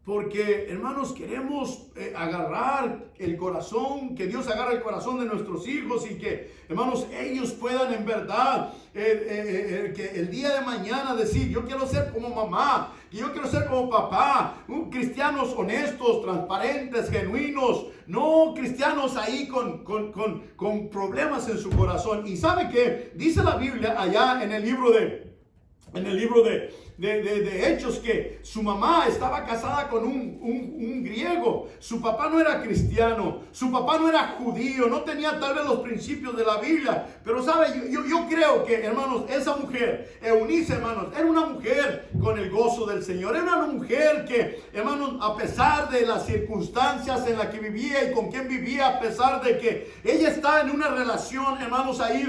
Porque, hermanos, queremos agarrar el corazón, que Dios agarre el corazón de nuestros hijos y que, hermanos, ellos puedan en verdad, que el día de mañana decir, yo quiero ser como mamá, y yo quiero ser como papá, cristianos honestos, transparentes, genuinos, no cristianos ahí con problemas en su corazón. Y ¿sabe qué? Dice la Biblia allá en el libro de Hechos que su mamá estaba casada con un griego. Su papá no era cristiano, su papá no era judío, no tenía tal vez los principios de la Biblia. Pero sabe, yo creo que, hermanos, esa mujer, Eunice, hermanos, era una mujer con el gozo del Señor. Era una mujer que, hermanos, a pesar de las circunstancias en las que vivía y con quien vivía, a pesar de que ella estaba en una relación, hermanos, ahí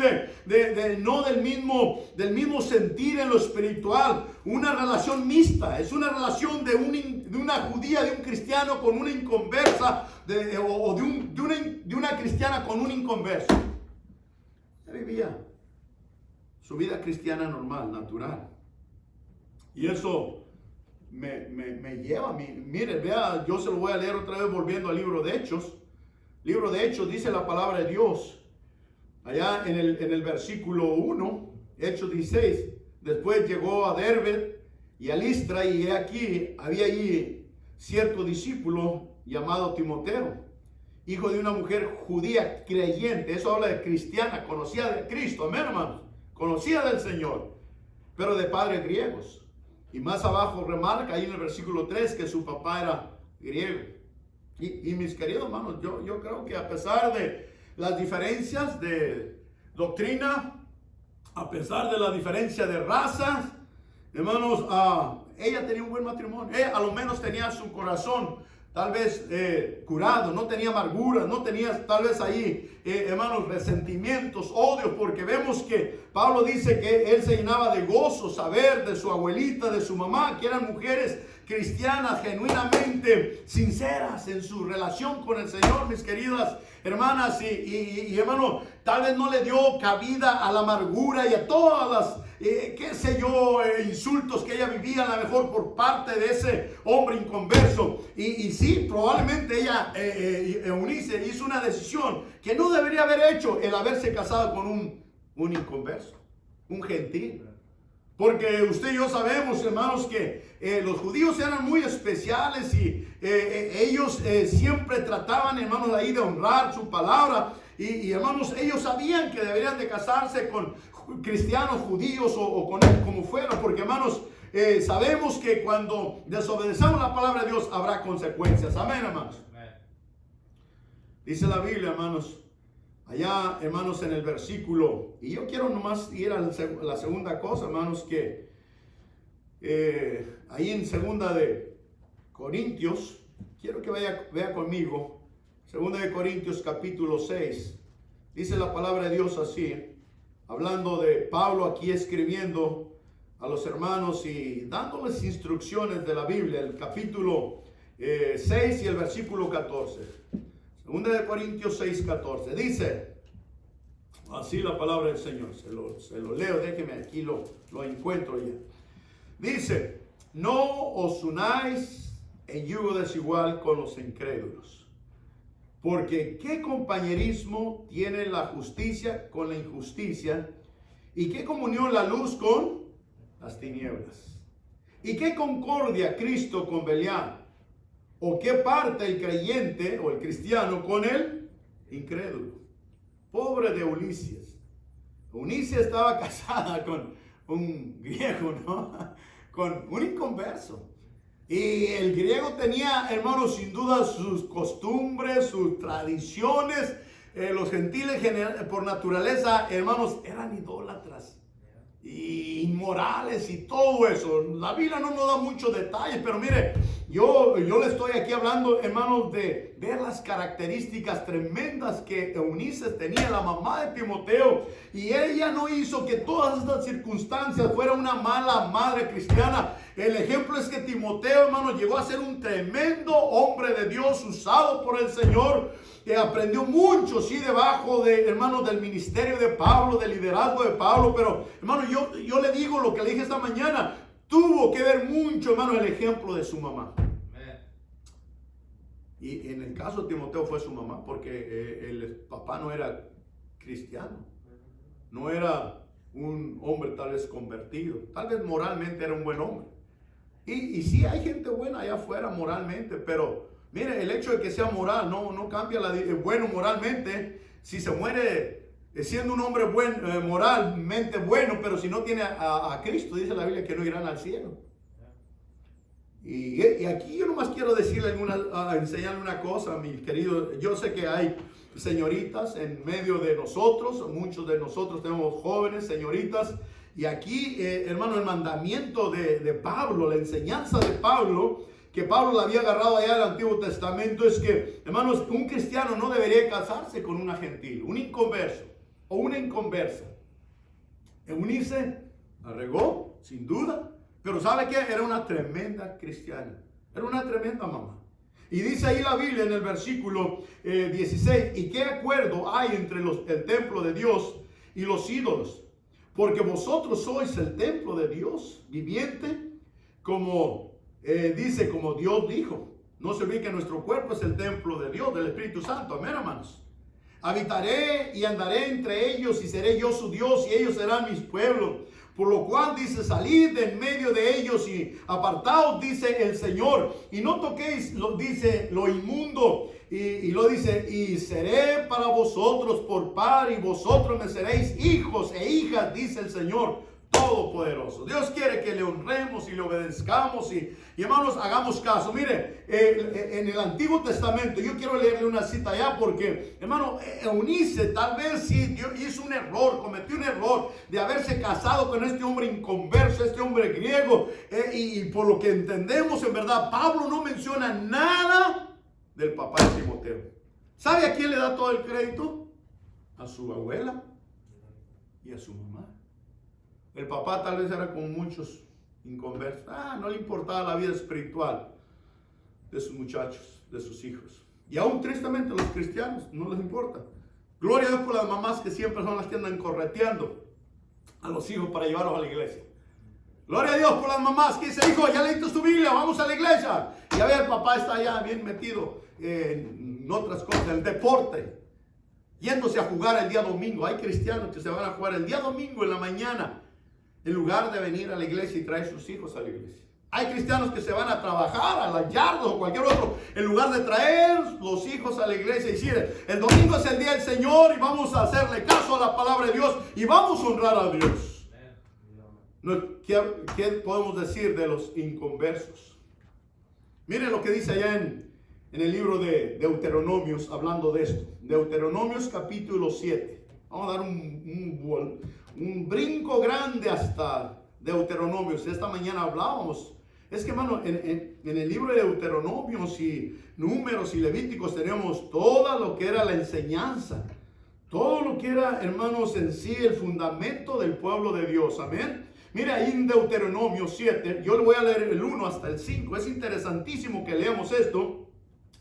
no del mismo sentir en lo espiritual, una relación mixta, es una relación de una judía, de un cristiano con una inconversa, de una cristiana con un inconverso. Ella vivía su vida cristiana normal, natural. Y eso me lleva a mí. Mire, vea, yo se lo voy a leer otra vez volviendo al libro de Hechos. Libro de Hechos dice la palabra de Dios. Allá en el versículo 1, Hechos 16. Después llegó a Derbe y a Listra, y aquí había allí cierto discípulo llamado Timoteo. hijo de una mujer judía creyente. Eso habla de cristiana, conocía de Cristo, amén, hermanos, conocía del Señor, pero de padres griegos. Y más abajo remarca ahí en el versículo 3 que su papá era griego. Y mis queridos hermanos, yo creo que a pesar de las diferencias de doctrina, a pesar de la diferencia de razas, hermanos, ella tenía un buen matrimonio. Ella a lo menos tenía su corazón tal vez curado, no tenía amargura, no tenía tal vez ahí, hermanos, resentimientos, odios, porque vemos que Pablo dice que él se llenaba de gozo saber de su abuelita, de su mamá, que eran mujeres cristianas genuinamente sinceras en su relación con el Señor, mis queridas hermanas y hermanos. Tal vez no le dio cabida a la amargura y a todas las, qué sé yo, insultos que ella vivía a lo mejor por parte de ese hombre inconverso. Y sí, probablemente ella, Eunice, hizo una decisión que no debería haber hecho, el haberse casado con un inconverso, un gentil. Porque usted y yo sabemos, hermanos, que los judíos eran muy especiales y ellos siempre trataban, hermanos, ahí de honrar su palabra. Y hermanos, ellos sabían que deberían de casarse con cristianos, judíos o con él, como fuera. Porque, hermanos, sabemos que cuando desobedecemos la palabra de Dios habrá consecuencias. Amén, hermanos. Dice la Biblia, hermanos, allá, hermanos, en el versículo, y yo quiero nomás ir a la segunda cosa, hermanos, que ahí en segunda de Corintios, quiero que vea conmigo, segunda de Corintios capítulo 6, dice la palabra de Dios así, hablando de Pablo aquí escribiendo a los hermanos y dándoles instrucciones de la Biblia, el capítulo 6 y el versículo 14. Segunda de Corintios 6, 14. Dice, así la palabra del Señor. Se lo leo, déjeme, aquí lo encuentro ya. Dice, no os unáis en yugo desigual con los incrédulos. Porque ¿qué compañerismo tiene la justicia con la injusticia? ¿Y qué comunión la luz con las tinieblas? ¿Y qué concordia Cristo con Belial? ¿O qué parte el creyente o el cristiano con el incrédulo? Pobre de Eunice. Eunice estaba casada con un griego, ¿no? Con un inconverso. Y el griego tenía, hermanos, sin duda sus costumbres, sus tradiciones. Los gentiles por naturaleza, hermanos, eran idólatras y inmorales y todo eso. La Biblia no nos da muchos detalles, pero mire, yo le estoy aquí hablando, hermanos, de ver las características tremendas que Eunice tenía, la mamá de Timoteo, y ella no hizo que todas estas circunstancias fuera una mala madre cristiana. El ejemplo es que Timoteo, hermanos, llegó a ser un tremendo hombre de Dios, usado por el Señor, que aprendió mucho, sí, debajo de, hermanos, del ministerio de Pablo, del liderazgo de Pablo. Pero, hermano, yo le digo lo que le dije esta mañana, tuvo que ver mucho, hermano, el ejemplo de su mamá. Y en el caso de Timoteo fue su mamá, porque el papá no era cristiano, no era un hombre tal vez convertido, tal vez moralmente era un buen hombre. Y sí hay gente buena allá afuera moralmente, pero mire, el hecho de que sea moral no cambia bueno moralmente. Si se muere siendo un hombre moralmente bueno, pero si no tiene a Cristo, dice la Biblia que no irán al cielo. Y aquí yo nomás quiero decirle enseñarle una cosa, mis queridos. Yo sé que hay señoritas en medio de nosotros, muchos de nosotros tenemos jóvenes, señoritas. Y aquí, hermano, el mandamiento de Pablo, la enseñanza de Pablo, que Pablo la había agarrado allá del Antiguo Testamento, es que, hermanos, un cristiano no debería casarse con una gentil, un inconverso o una inconversa. Eunice la regó, sin duda, pero ¿sabe qué? Era una tremenda cristiana, era una tremenda mamá. Y dice ahí la Biblia en el versículo 16, ¿y qué acuerdo hay entre el templo de Dios y los ídolos? Porque vosotros sois el templo de Dios viviente, como dice, como Dios dijo. No se olvide que nuestro cuerpo es el templo de Dios, del Espíritu Santo. Amén, hermanos. Habitaré y andaré entre ellos y seré yo su Dios y ellos serán mis pueblos. Por lo cual dice, salid de en medio de ellos y apartaos, dice el Señor, y no toquéis, dice, lo inmundo. Y lo dice, y seré para vosotros por par, y vosotros me seréis hijos e hijas, dice el Señor Todopoderoso. Dios quiere que le honremos y le obedezcamos y hermanos, hagamos caso. Mire, en el Antiguo Testamento, yo quiero leerle una cita allá porque, hermano, Eunice tal vez sí Dios hizo un error, cometió un error de haberse casado con este hombre inconverso, este hombre griego, y por lo que entendemos, en verdad, Pablo no menciona nada del papá de Timoteo. ¿Sabe a quién le da todo el crédito? A su abuela y a su mamá. El papá tal vez era como muchos inconversos. No le importaba la vida espiritual de sus muchachos, de sus hijos. Y aún tristemente los cristianos no les importa. Gloria a Dios por las mamás que siempre son las que andan correteando a los hijos para llevarlos a la iglesia. Gloria a Dios por las mamás que dicen, hijo, ya leíste tu Biblia, vamos a la iglesia. Y a ver, el papá está allá bien metido en otras cosas, el deporte, yéndose a jugar el día domingo. Hay cristianos que se van a jugar el día domingo en la mañana, en lugar de venir a la iglesia y traer sus hijos a la iglesia. Hay cristianos que se van a trabajar a la yarda o cualquier otro, en lugar de traer los hijos a la iglesia y decir, el domingo es el día del Señor y vamos a hacerle caso a la palabra de Dios y vamos a honrar a Dios. ¿Qué podemos decir de los inconversos? Miren lo que dice allá en el libro de Deuteronomios, hablando de esto. Deuteronomios capítulo 7. Vamos a dar un brinco grande hasta Deuteronomios. Esta mañana hablábamos. Es que, hermano, en el libro de Deuteronomios y Números y Levíticos tenemos todo lo que era la enseñanza. Todo lo que era, hermanos, en sí el fundamento del pueblo de Dios. Amén. Mire ahí en Deuteronomio 7, yo le voy a leer el 1 hasta el 5. Es interesantísimo que leamos esto.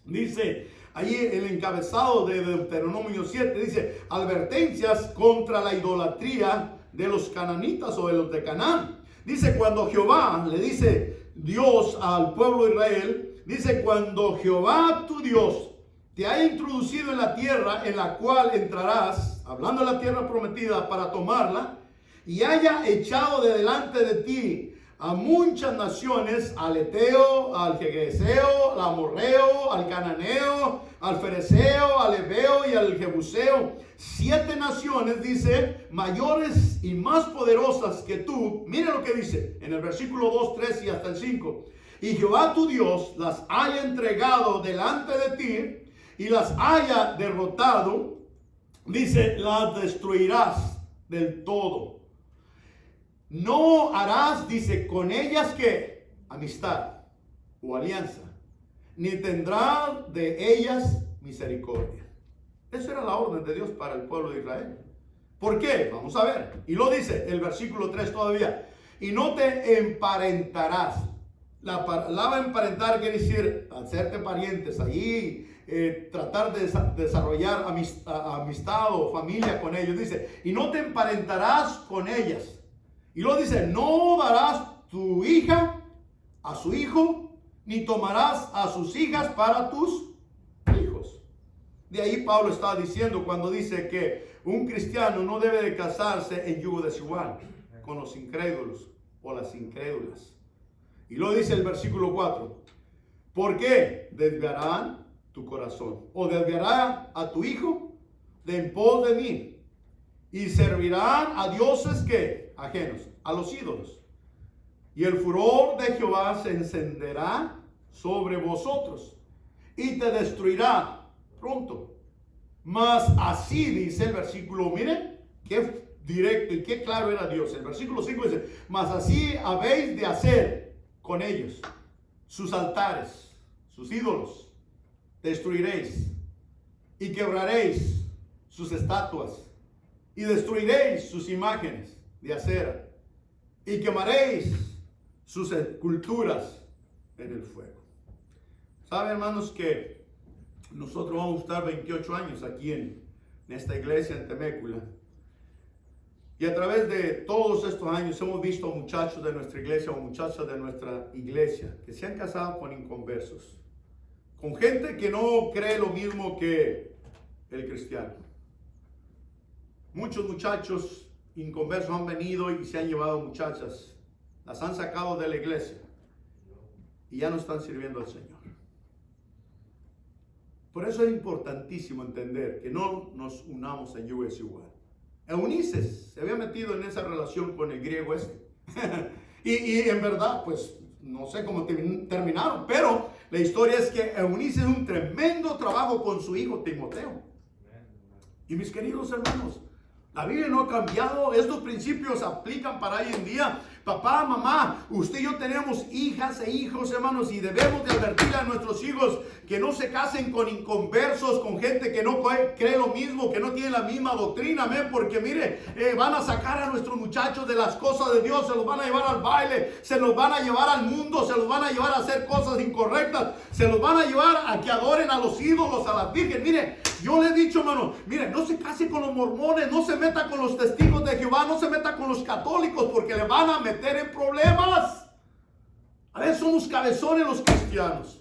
Dice ahí el encabezado de Deuteronomio 7, dice, advertencias contra la idolatría de los cananitas o de los de Canaán. Dice, cuando Jehová, le dice Dios al pueblo de Israel, dice, cuando Jehová tu Dios te ha introducido en la tierra en la cual entrarás, hablando de la tierra prometida para tomarla, y haya echado de delante de ti a muchas naciones, al Eteo, al Jegeseo, al Amorreo, al Cananeo, al Fereceo, al Ebeo y al Jebuseo, 7 naciones, dice, mayores y más poderosas que tú. Mira lo que dice en el versículo 2, 3 y hasta el 5. Y Jehová tu Dios las haya entregado delante de ti y las haya derrotado, dice, las destruirás del todo. No harás, dice, con ellas que amistad o alianza, ni tendrá de ellas misericordia. Esa era la orden de Dios para el pueblo de Israel. ¿Por qué? Vamos a ver. Y lo dice el versículo 3 todavía. Y no te emparentarás. La palabra emparentar quiere decir hacerte parientes allí, tratar de desarrollar amistad o familia con ellos. Dice, y no te emparentarás con ellas. Y luego dice, no darás tu hija a su hijo, ni tomarás a sus hijas para tus hijos. De ahí Pablo está diciendo cuando dice que un cristiano no debe de casarse en yugo desigual con los incrédulos o las incrédulas. Y luego dice el versículo 4, ¿por qué desviarán tu corazón? ¿O desviará a tu hijo de en pos de mí? Y servirán a dioses que ajenos, a los ídolos. Y el furor de Jehová se encenderá sobre vosotros y te destruirá pronto. Mas así dice el versículo, miren, qué directo y qué claro era Dios. El versículo 5 dice, mas así habéis de hacer con ellos sus altares, sus ídolos, destruiréis y quebraréis sus estatuas y destruiréis sus imágenes de acera y quemaréis sus esculturas en el fuego. ¿Saben, hermanos, que nosotros vamos a estar 28 años aquí en esta iglesia en Temécula? Y a través de todos estos años hemos visto muchachos de nuestra iglesia o muchachas de nuestra iglesia que se han casado con inconversos, con gente que no cree lo mismo que el cristiano. Muchos muchachos inconversos han venido y se han llevado muchachas, las han sacado de la iglesia y ya no están sirviendo al Señor. Por eso es importantísimo entender que no nos unamos en USUA. Eunice se había metido en esa relación con el griego este. y en verdad, pues, no sé cómo terminaron, pero la historia es que Eunice hizo un tremendo trabajo con su hijo Timoteo. Y mis queridos hermanos, la Biblia no ha cambiado. Estos principios aplican para hoy en día. Papá, mamá, usted y yo tenemos hijas e hijos, hermanos, y debemos de advertir a nuestros hijos que no se casen con inconversos, con gente que no cree lo mismo, que no tiene la misma doctrina, amén, porque mire, van a sacar a nuestros muchachos de las cosas de Dios, se los van a llevar al baile, se los van a llevar al mundo, se los van a llevar a hacer cosas incorrectas, se los van a llevar a que adoren a los ídolos, a las virgen. Mire, yo le he dicho, hermano, mire, no se case con los mormones, no se meta con los testigos de Jehová, no se meta con los católicos, porque le van a meter en problemas. A veces somos cabezones los cristianos.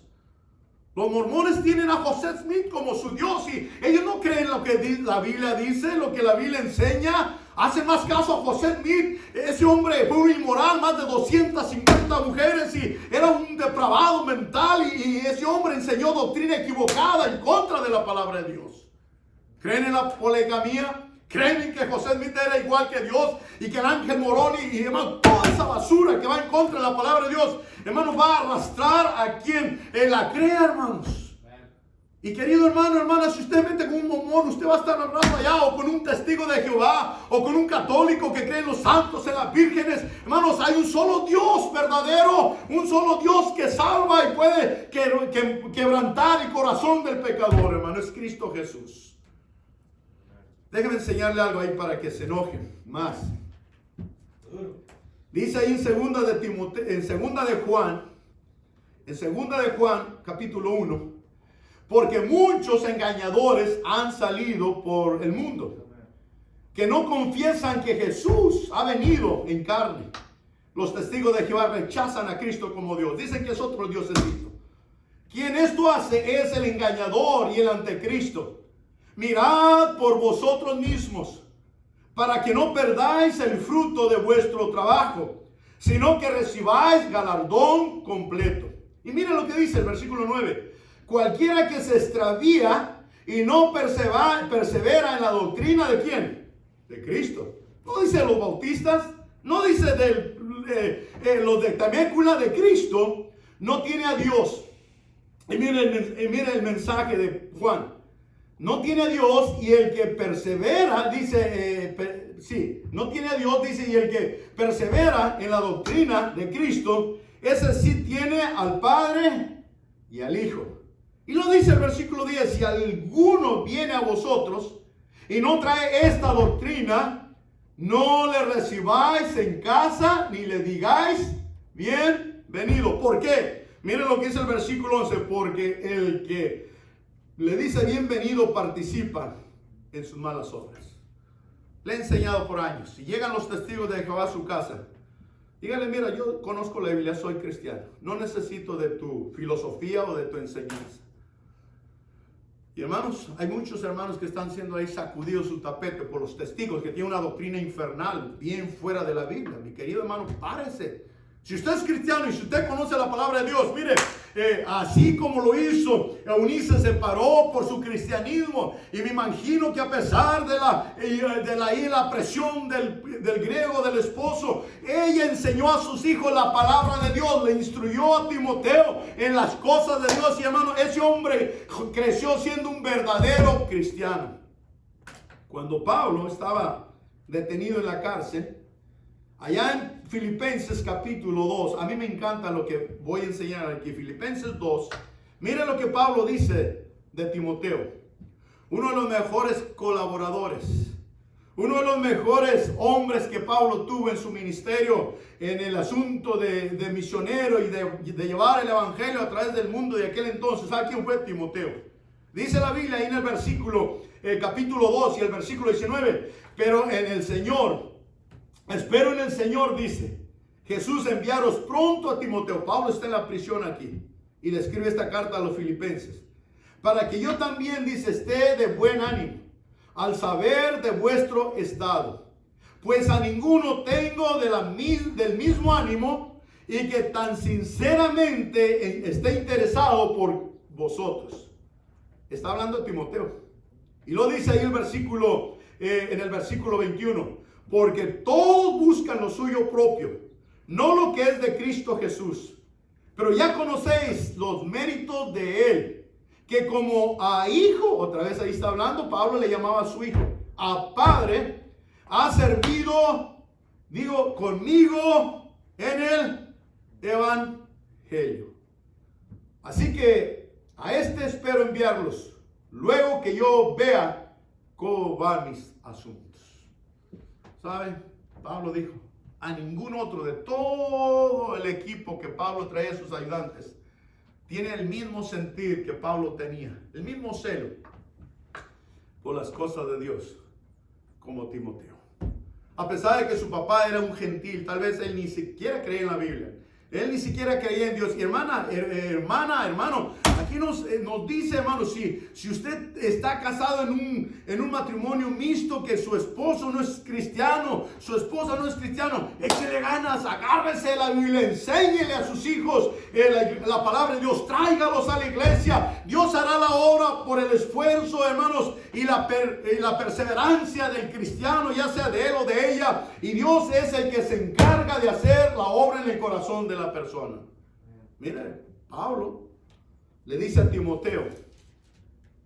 Los mormones tienen a José Smith como su Dios y ellos no creen lo que la Biblia dice, lo que la Biblia enseña. Hacen más caso a José Smith. Ese hombre fue un inmoral, más de 250 mujeres y era un depravado mental y ese hombre enseñó doctrina equivocada en contra de la palabra de Dios. ¿Creen en la poligamía? ¿Creen que José Smith era igual que Dios y que el ángel Moroni y hermano, toda esa basura que va en contra de la palabra de Dios, hermano, va a arrastrar a quien la crea, hermanos? Y querido hermano, hermana, si usted mete con un mormón, usted va a estar hablando allá, o con un testigo de Jehová, o con un católico que cree en los santos, en las vírgenes. Hermanos, hay un solo Dios verdadero, un solo Dios que salva y puede quebrantar el corazón del pecador, hermano, es Cristo Jesús. Déjeme enseñarle algo ahí para que se enoje más. Dice ahí en segunda de Juan, capítulo 1, porque muchos engañadores han salido por el mundo, que no confiesan que Jesús ha venido en carne. Los testigos de Jehová rechazan a Cristo como Dios. Dicen que es otro diosecito. Quien esto hace es el engañador y el anticristo. Mirad por vosotros mismos, para que no perdáis el fruto de vuestro trabajo, sino que recibáis galardón completo. Y miren lo que dice el versículo 9. Cualquiera que se extravía y no persevera en la doctrina ¿de quién? De Cristo. No dice de los bautistas, no dice de los de Tamécula, de Cristo, no tiene a Dios. Y miren el mensaje de Juan. No tiene a Dios y el que persevera, dice, no tiene a Dios, dice, y el que persevera en la doctrina de Cristo, ese sí tiene al Padre y al Hijo. Y lo dice el versículo 10, si alguno viene a vosotros y no trae esta doctrina, no le recibáis en casa ni le digáis bienvenido. ¿Por qué? Miren lo que dice el versículo 11, porque el que le dice bienvenido participa en sus malas obras. Le he enseñado por años. Si llegan los testigos de Jehová a su casa, díganle, mira, yo conozco la Biblia, soy cristiano. No necesito de tu filosofía o de tu enseñanza. Y hermanos, hay muchos hermanos que están siendo ahí sacudidos su tapete por los testigos que tienen una doctrina infernal bien fuera de la Biblia. Mi querido hermano, párese. Si usted es cristiano y si usted conoce la palabra de Dios, mire, así como lo hizo, Eunice se paró por su cristianismo. Y me imagino que a pesar de la presión del griego, del esposo, ella enseñó a sus hijos la palabra de Dios, le instruyó a Timoteo en las cosas de Dios. Y hermano, ese hombre creció siendo un verdadero cristiano. Cuando Pablo estaba detenido en la cárcel, allá en Filipenses capítulo 2, a mí me encanta lo que voy a enseñar aquí. Filipenses 2, miren lo que Pablo dice de Timoteo. Uno de los mejores colaboradores, uno de los mejores hombres que Pablo tuvo en su ministerio en el asunto de misionero y de llevar el evangelio a través del mundo de aquel entonces. ¿Sabe quién fue Timoteo? Dice la Biblia ahí en el versículo, capítulo 2 y el versículo 19, pero en el Señor, espero en el Señor, dice Jesús, enviaros pronto a Timoteo. Pablo está en la prisión aquí y le escribe esta carta a los filipenses, para que yo también, dice, esté de buen ánimo al saber de vuestro estado, pues a ninguno tengo del mismo ánimo y que tan sinceramente esté interesado por vosotros. Está hablando de Timoteo. Y lo dice ahí en el versículo 21. Porque todos buscan lo suyo propio, no lo que es de Cristo Jesús. Pero ya conocéis los méritos de Él, que como a hijo, otra vez ahí está hablando, Pablo le llamaba a su hijo, a padre, ha servido, digo, conmigo en el Evangelio. Así que a este espero enviarlos, luego que yo vea cómo van mis asuntos. ¿Saben? Pablo dijo, a ningún otro de todo el equipo que Pablo traía a sus ayudantes tiene el mismo sentir que Pablo tenía, el mismo celo por las cosas de Dios como Timoteo. A pesar de que su papá era un gentil, tal vez él ni siquiera creía en la Biblia, él ni siquiera creía en Dios. Y hermano, aquí nos dice, hermano, si usted está casado en un matrimonio mixto, que su esposo no es cristiano, su esposa no es cristiano, échele ganas, agárrese de la Biblia, enséñele a sus hijos la palabra de Dios, tráigalos a la iglesia. Dios hará la obra por el esfuerzo, hermanos, y la perseverancia del cristiano, ya sea de él o de ella. Y Dios es el que se encarga de hacer la obra en el corazón de la persona. Mire, Pablo le dice a Timoteo,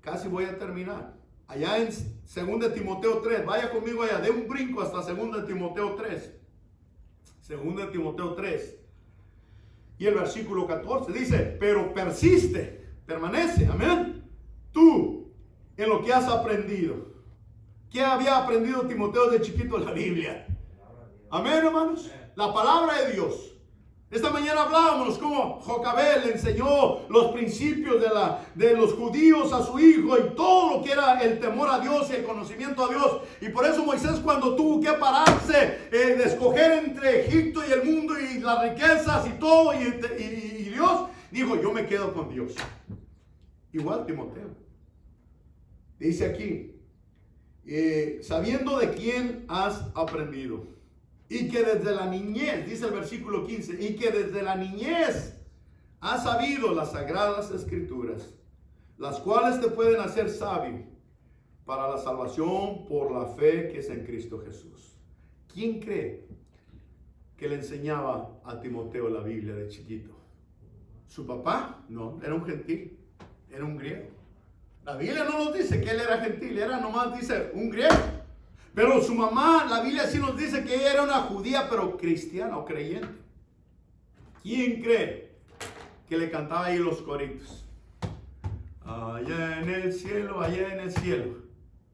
casi voy a terminar, allá en 2 Timoteo 3, vaya conmigo allá, dé un brinco hasta 2 Timoteo 3, 2 Timoteo 3, y el versículo 14 dice, pero persiste, permanece, amén, tú en lo que has aprendido. ¿Qué había aprendido Timoteo de chiquito en la Biblia? Amén, hermanos, la palabra de Dios. Esta mañana hablábamos cómo Jocabed le enseñó los principios de los judíos a su hijo y todo lo que era el temor a Dios y el conocimiento a Dios. Y por eso Moisés, cuando tuvo que pararse de escoger entre Egipto y el mundo y las riquezas y todo y Dios, dijo, yo me quedo con Dios. Igual Timoteo. Dice aquí, sabiendo de quién has aprendido. Y que desde la niñez, dice el versículo 15, y que desde la niñez has sabido las sagradas escrituras, las cuales te pueden hacer sabio para la salvación por la fe que es en Cristo Jesús. ¿Quién cree que le enseñaba a Timoteo la Biblia de chiquito? ¿Su papá? No, era un gentil, era un griego. La Biblia no nos dice que él era gentil, era nomás dice un griego. Pero su mamá, la Biblia sí nos dice que ella era una judía, pero cristiana o creyente. ¿Quién cree que le cantaba ahí los coritos? Allá en el cielo, allá en el cielo.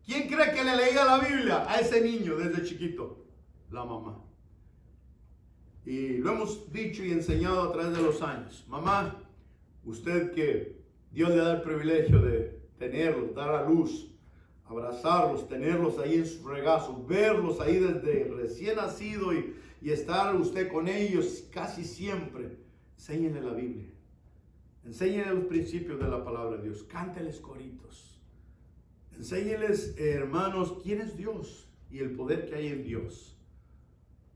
¿Quién cree que le leía la Biblia a ese niño desde chiquito? La mamá. Y lo hemos dicho y enseñado a través de los años. Mamá, usted que Dios le da el privilegio de tenerlos, dar a luz, abrazarlos, tenerlos ahí en su regazo, verlos ahí desde recién nacido y estar usted con ellos casi siempre. Enséñenle la Biblia, enséñenle los principios de la palabra de Dios, cánteles coritos, enséñenles, hermanos, quién es Dios y el poder que hay en Dios.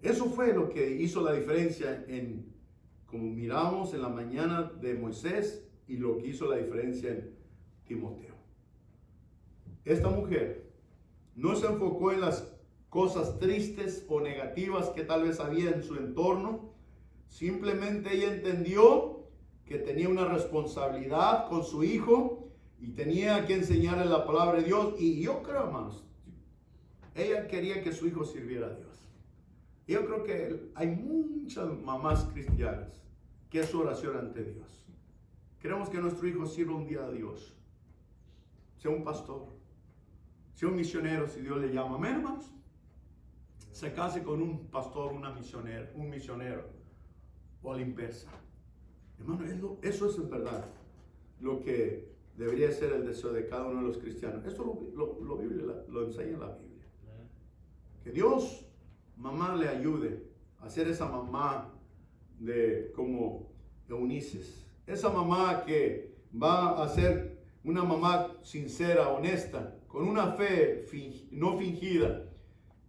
Eso fue lo que hizo la diferencia como miramos en la mañana de Moisés, y lo que hizo la diferencia en Timoteo. Esta mujer no se enfocó en las cosas tristes o negativas que tal vez había en su entorno. Simplemente ella entendió que tenía una responsabilidad con su hijo y tenía que enseñarle la palabra de Dios. Y yo creo, hermanos, ella quería que su hijo sirviera a Dios. Yo creo que hay muchas mamás cristianas que es su oración ante Dios. Queremos que nuestro hijo sirva un día a Dios, sea un pastor, sea un misionero si Dios le llama. Amén, hermanos. Se case con un pastor, un misionero, o a la inversa. Hermano, eso es en verdad lo que debería ser el deseo de cada uno de los cristianos. Esto lo enseña la Biblia. Que Dios, mamá, le ayude a ser esa mamá como Eunices. Esa mamá que va a ser una mamá sincera, honesta, con una fe no fingida,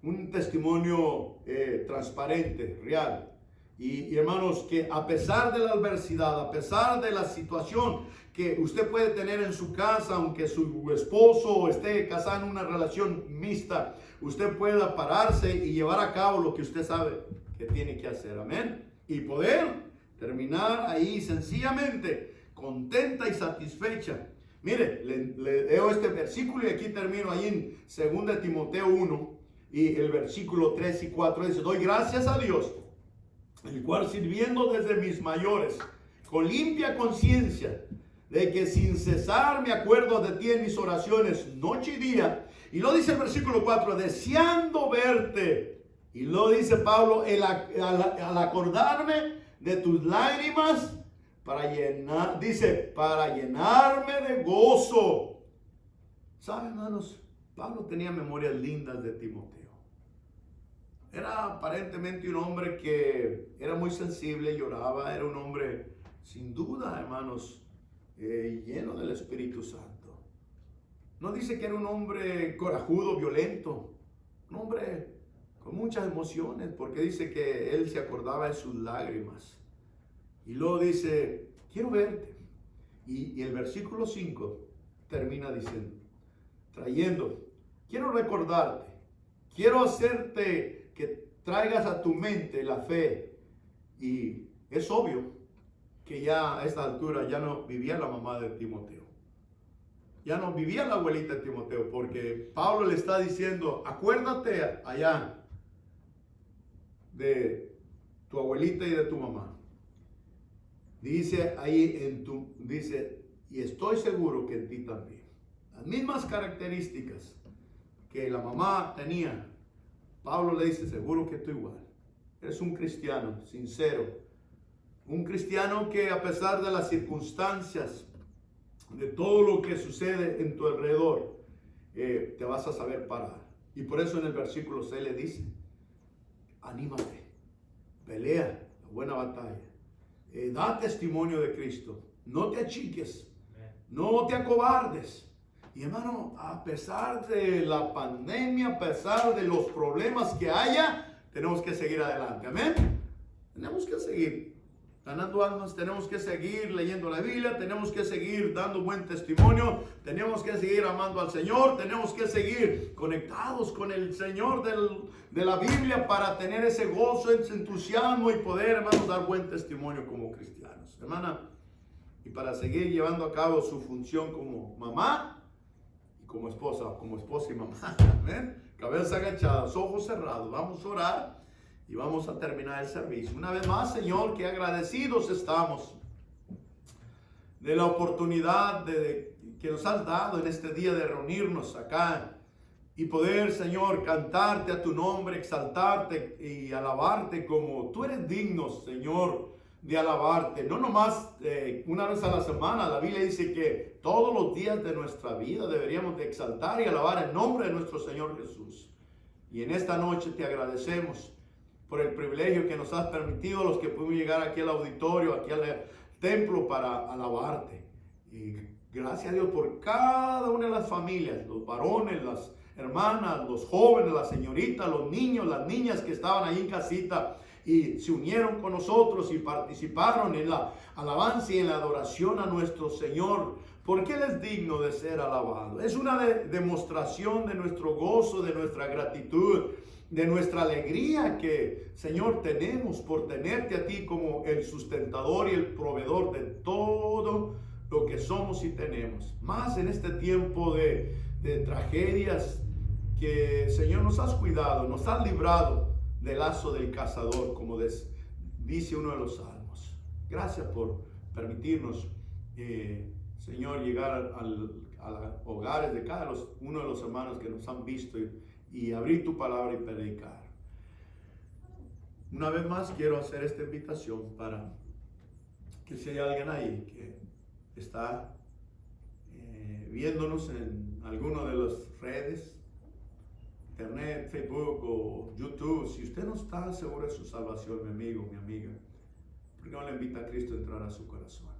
un testimonio transparente, real. Y hermanos, que a pesar de la adversidad, a pesar de la situación que usted puede tener en su casa, aunque su esposo esté casado en una relación mixta, usted pueda pararse y llevar a cabo lo que usted sabe que tiene que hacer. Amén. Y poder terminar ahí sencillamente contenta y satisfecha. Mire, le leo este versículo y aquí termino ahí en 2 Timoteo 1 y el versículo 3 y 4 dice: doy gracias a Dios, el cual sirviendo desde mis mayores, con limpia conciencia, de que sin cesar me acuerdo de ti en mis oraciones, noche y día. Y lo dice el versículo 4, deseando verte. Y lo dice Pablo, al acordarme de tus lágrimas, para llenarme de gozo. ¿Saben, hermanos? Pablo tenía memorias lindas de Timoteo. Era aparentemente un hombre que era muy sensible, lloraba, era un hombre sin duda, hermanos, lleno del Espíritu Santo. No dice que era un hombre corajudo, violento, un hombre con muchas emociones, porque dice que él se acordaba de sus lágrimas. Y luego dice, quiero verte. Y el versículo 5 termina diciendo, quiero recordarte, quiero hacerte que traigas a tu mente la fe. Y es obvio que ya a esta altura ya no vivía la mamá de Timoteo. Ya no vivía la abuelita de Timoteo, porque Pablo le está diciendo, acuérdate allá de tu abuelita y de tu mamá. Dice ahí dice, y estoy seguro que en ti también. Las mismas características que la mamá tenía, Pablo le dice, seguro que tú igual. Eres un cristiano sincero. Un cristiano que a pesar de las circunstancias, de todo lo que sucede en tu alrededor, te vas a saber parar. Y por eso en el versículo 6 le dice, anímate, pelea la buena batalla, da testimonio de Cristo, no te achiques, no te acobardes. Y hermano, a pesar de la pandemia, a pesar de los problemas que haya, tenemos que seguir adelante. Amén. Tenemos que seguir ganando almas, tenemos que seguir leyendo la Biblia, tenemos que seguir dando buen testimonio, tenemos que seguir amando al Señor, tenemos que seguir conectados con el Señor de la Biblia para tener ese gozo, ese entusiasmo y poder, hermanos, dar buen testimonio como cristianos. Hermana, y para seguir llevando a cabo su función como mamá, como esposa y mamá. ¿Amén? Cabeza agachada, ojos cerrados. Vamos a orar y vamos a terminar el servicio. Una vez más, Señor, que agradecidos estamos de la oportunidad que nos has dado en este día de reunirnos acá y poder, Señor, cantarte a tu nombre, exaltarte y alabarte como tú eres digno, Señor, de alabarte. No nomás una vez a la semana. La Biblia dice que todos los días de nuestra vida deberíamos de exaltar y alabar el nombre de nuestro Señor Jesús. Y en esta noche te agradecemos por el privilegio que nos has permitido, los que pudimos llegar aquí al auditorio, aquí al templo para alabarte. Y gracias a Dios por cada una de las familias, los varones, las hermanas, los jóvenes, las señoritas, los niños, las niñas que estaban ahí en casita y se unieron con nosotros y participaron en la alabanza y en la adoración a nuestro Señor, porque Él es digno de ser alabado. Es una demostración de nuestro gozo, de nuestra gratitud, de nuestra alegría que, Señor, tenemos por tenerte a ti como el sustentador y el proveedor de todo lo que somos y tenemos. Más en este tiempo de tragedias que, Señor, nos has cuidado, nos has librado del lazo del cazador, como dice uno de los salmos. Gracias por permitirnos, Señor, llegar a los hogares de cada uno de los hermanos que nos han visto y abrir tu palabra y predicar. Una vez más quiero hacer esta invitación para que si hay alguien ahí que está viéndonos en alguna de las redes, Internet, Facebook o YouTube, si usted no está seguro de su salvación, mi amigo, mi amiga, ¿por qué no le invita a Cristo a entrar a su corazón?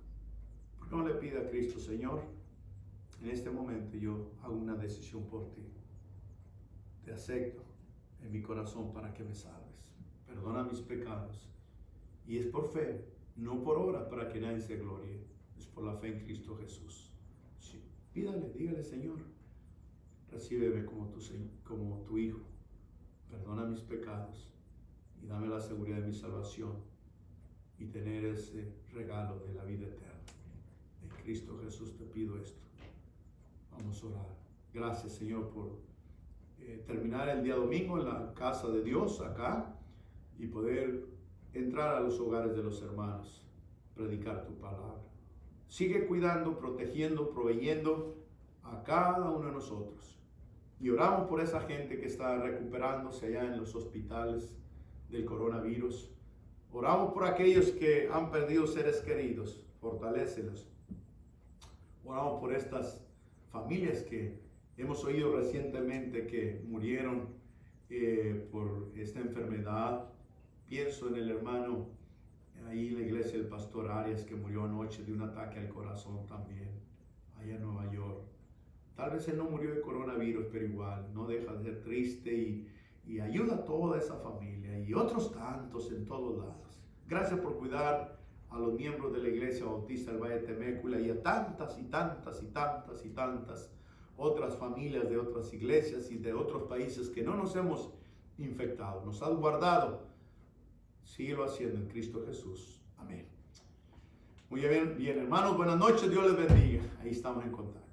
¿Por qué no le pide a Cristo, Señor, en este momento yo hago una decisión por ti? Te acepto en mi corazón para que me salves. Perdona mis pecados. Y es por fe, no por obra, para que nadie se glorie. Es por la fe en Cristo Jesús. Sí. Pídale, dígale, Señor, recíbeme como tu Hijo. Perdona mis pecados y dame la seguridad de mi salvación y tener ese regalo de la vida eterna. En Cristo Jesús te pido esto. Vamos a orar. Gracias, Señor, por terminar el día domingo en la casa de Dios acá y poder entrar a los hogares de los hermanos, predicar tu palabra. Sigue cuidando, protegiendo, proveyendo a cada uno de nosotros. Y oramos por esa gente que está recuperándose allá en los hospitales del coronavirus. Oramos por aquellos que han perdido seres queridos. Fortalécelos. Oramos por estas familias que hemos oído recientemente que murieron por esta enfermedad. Pienso en el hermano ahí en la iglesia del pastor Arias que murió anoche de un ataque al corazón también, allá en Nueva York. Tal vez él no murió de coronavirus, pero igual no deja de ser triste y ayuda a toda esa familia y otros tantos en todos lados. Gracias por cuidar a los miembros de la Iglesia Bautista del Valle de Temécula y a tantas y tantas y tantas y tantas otras familias de otras iglesias y de otros países que no nos hemos infectado. Nos has guardado. Síguelo haciendo en Cristo Jesús. Amén. Muy bien, hermanos. Buenas noches. Dios les bendiga. Ahí estamos en contacto.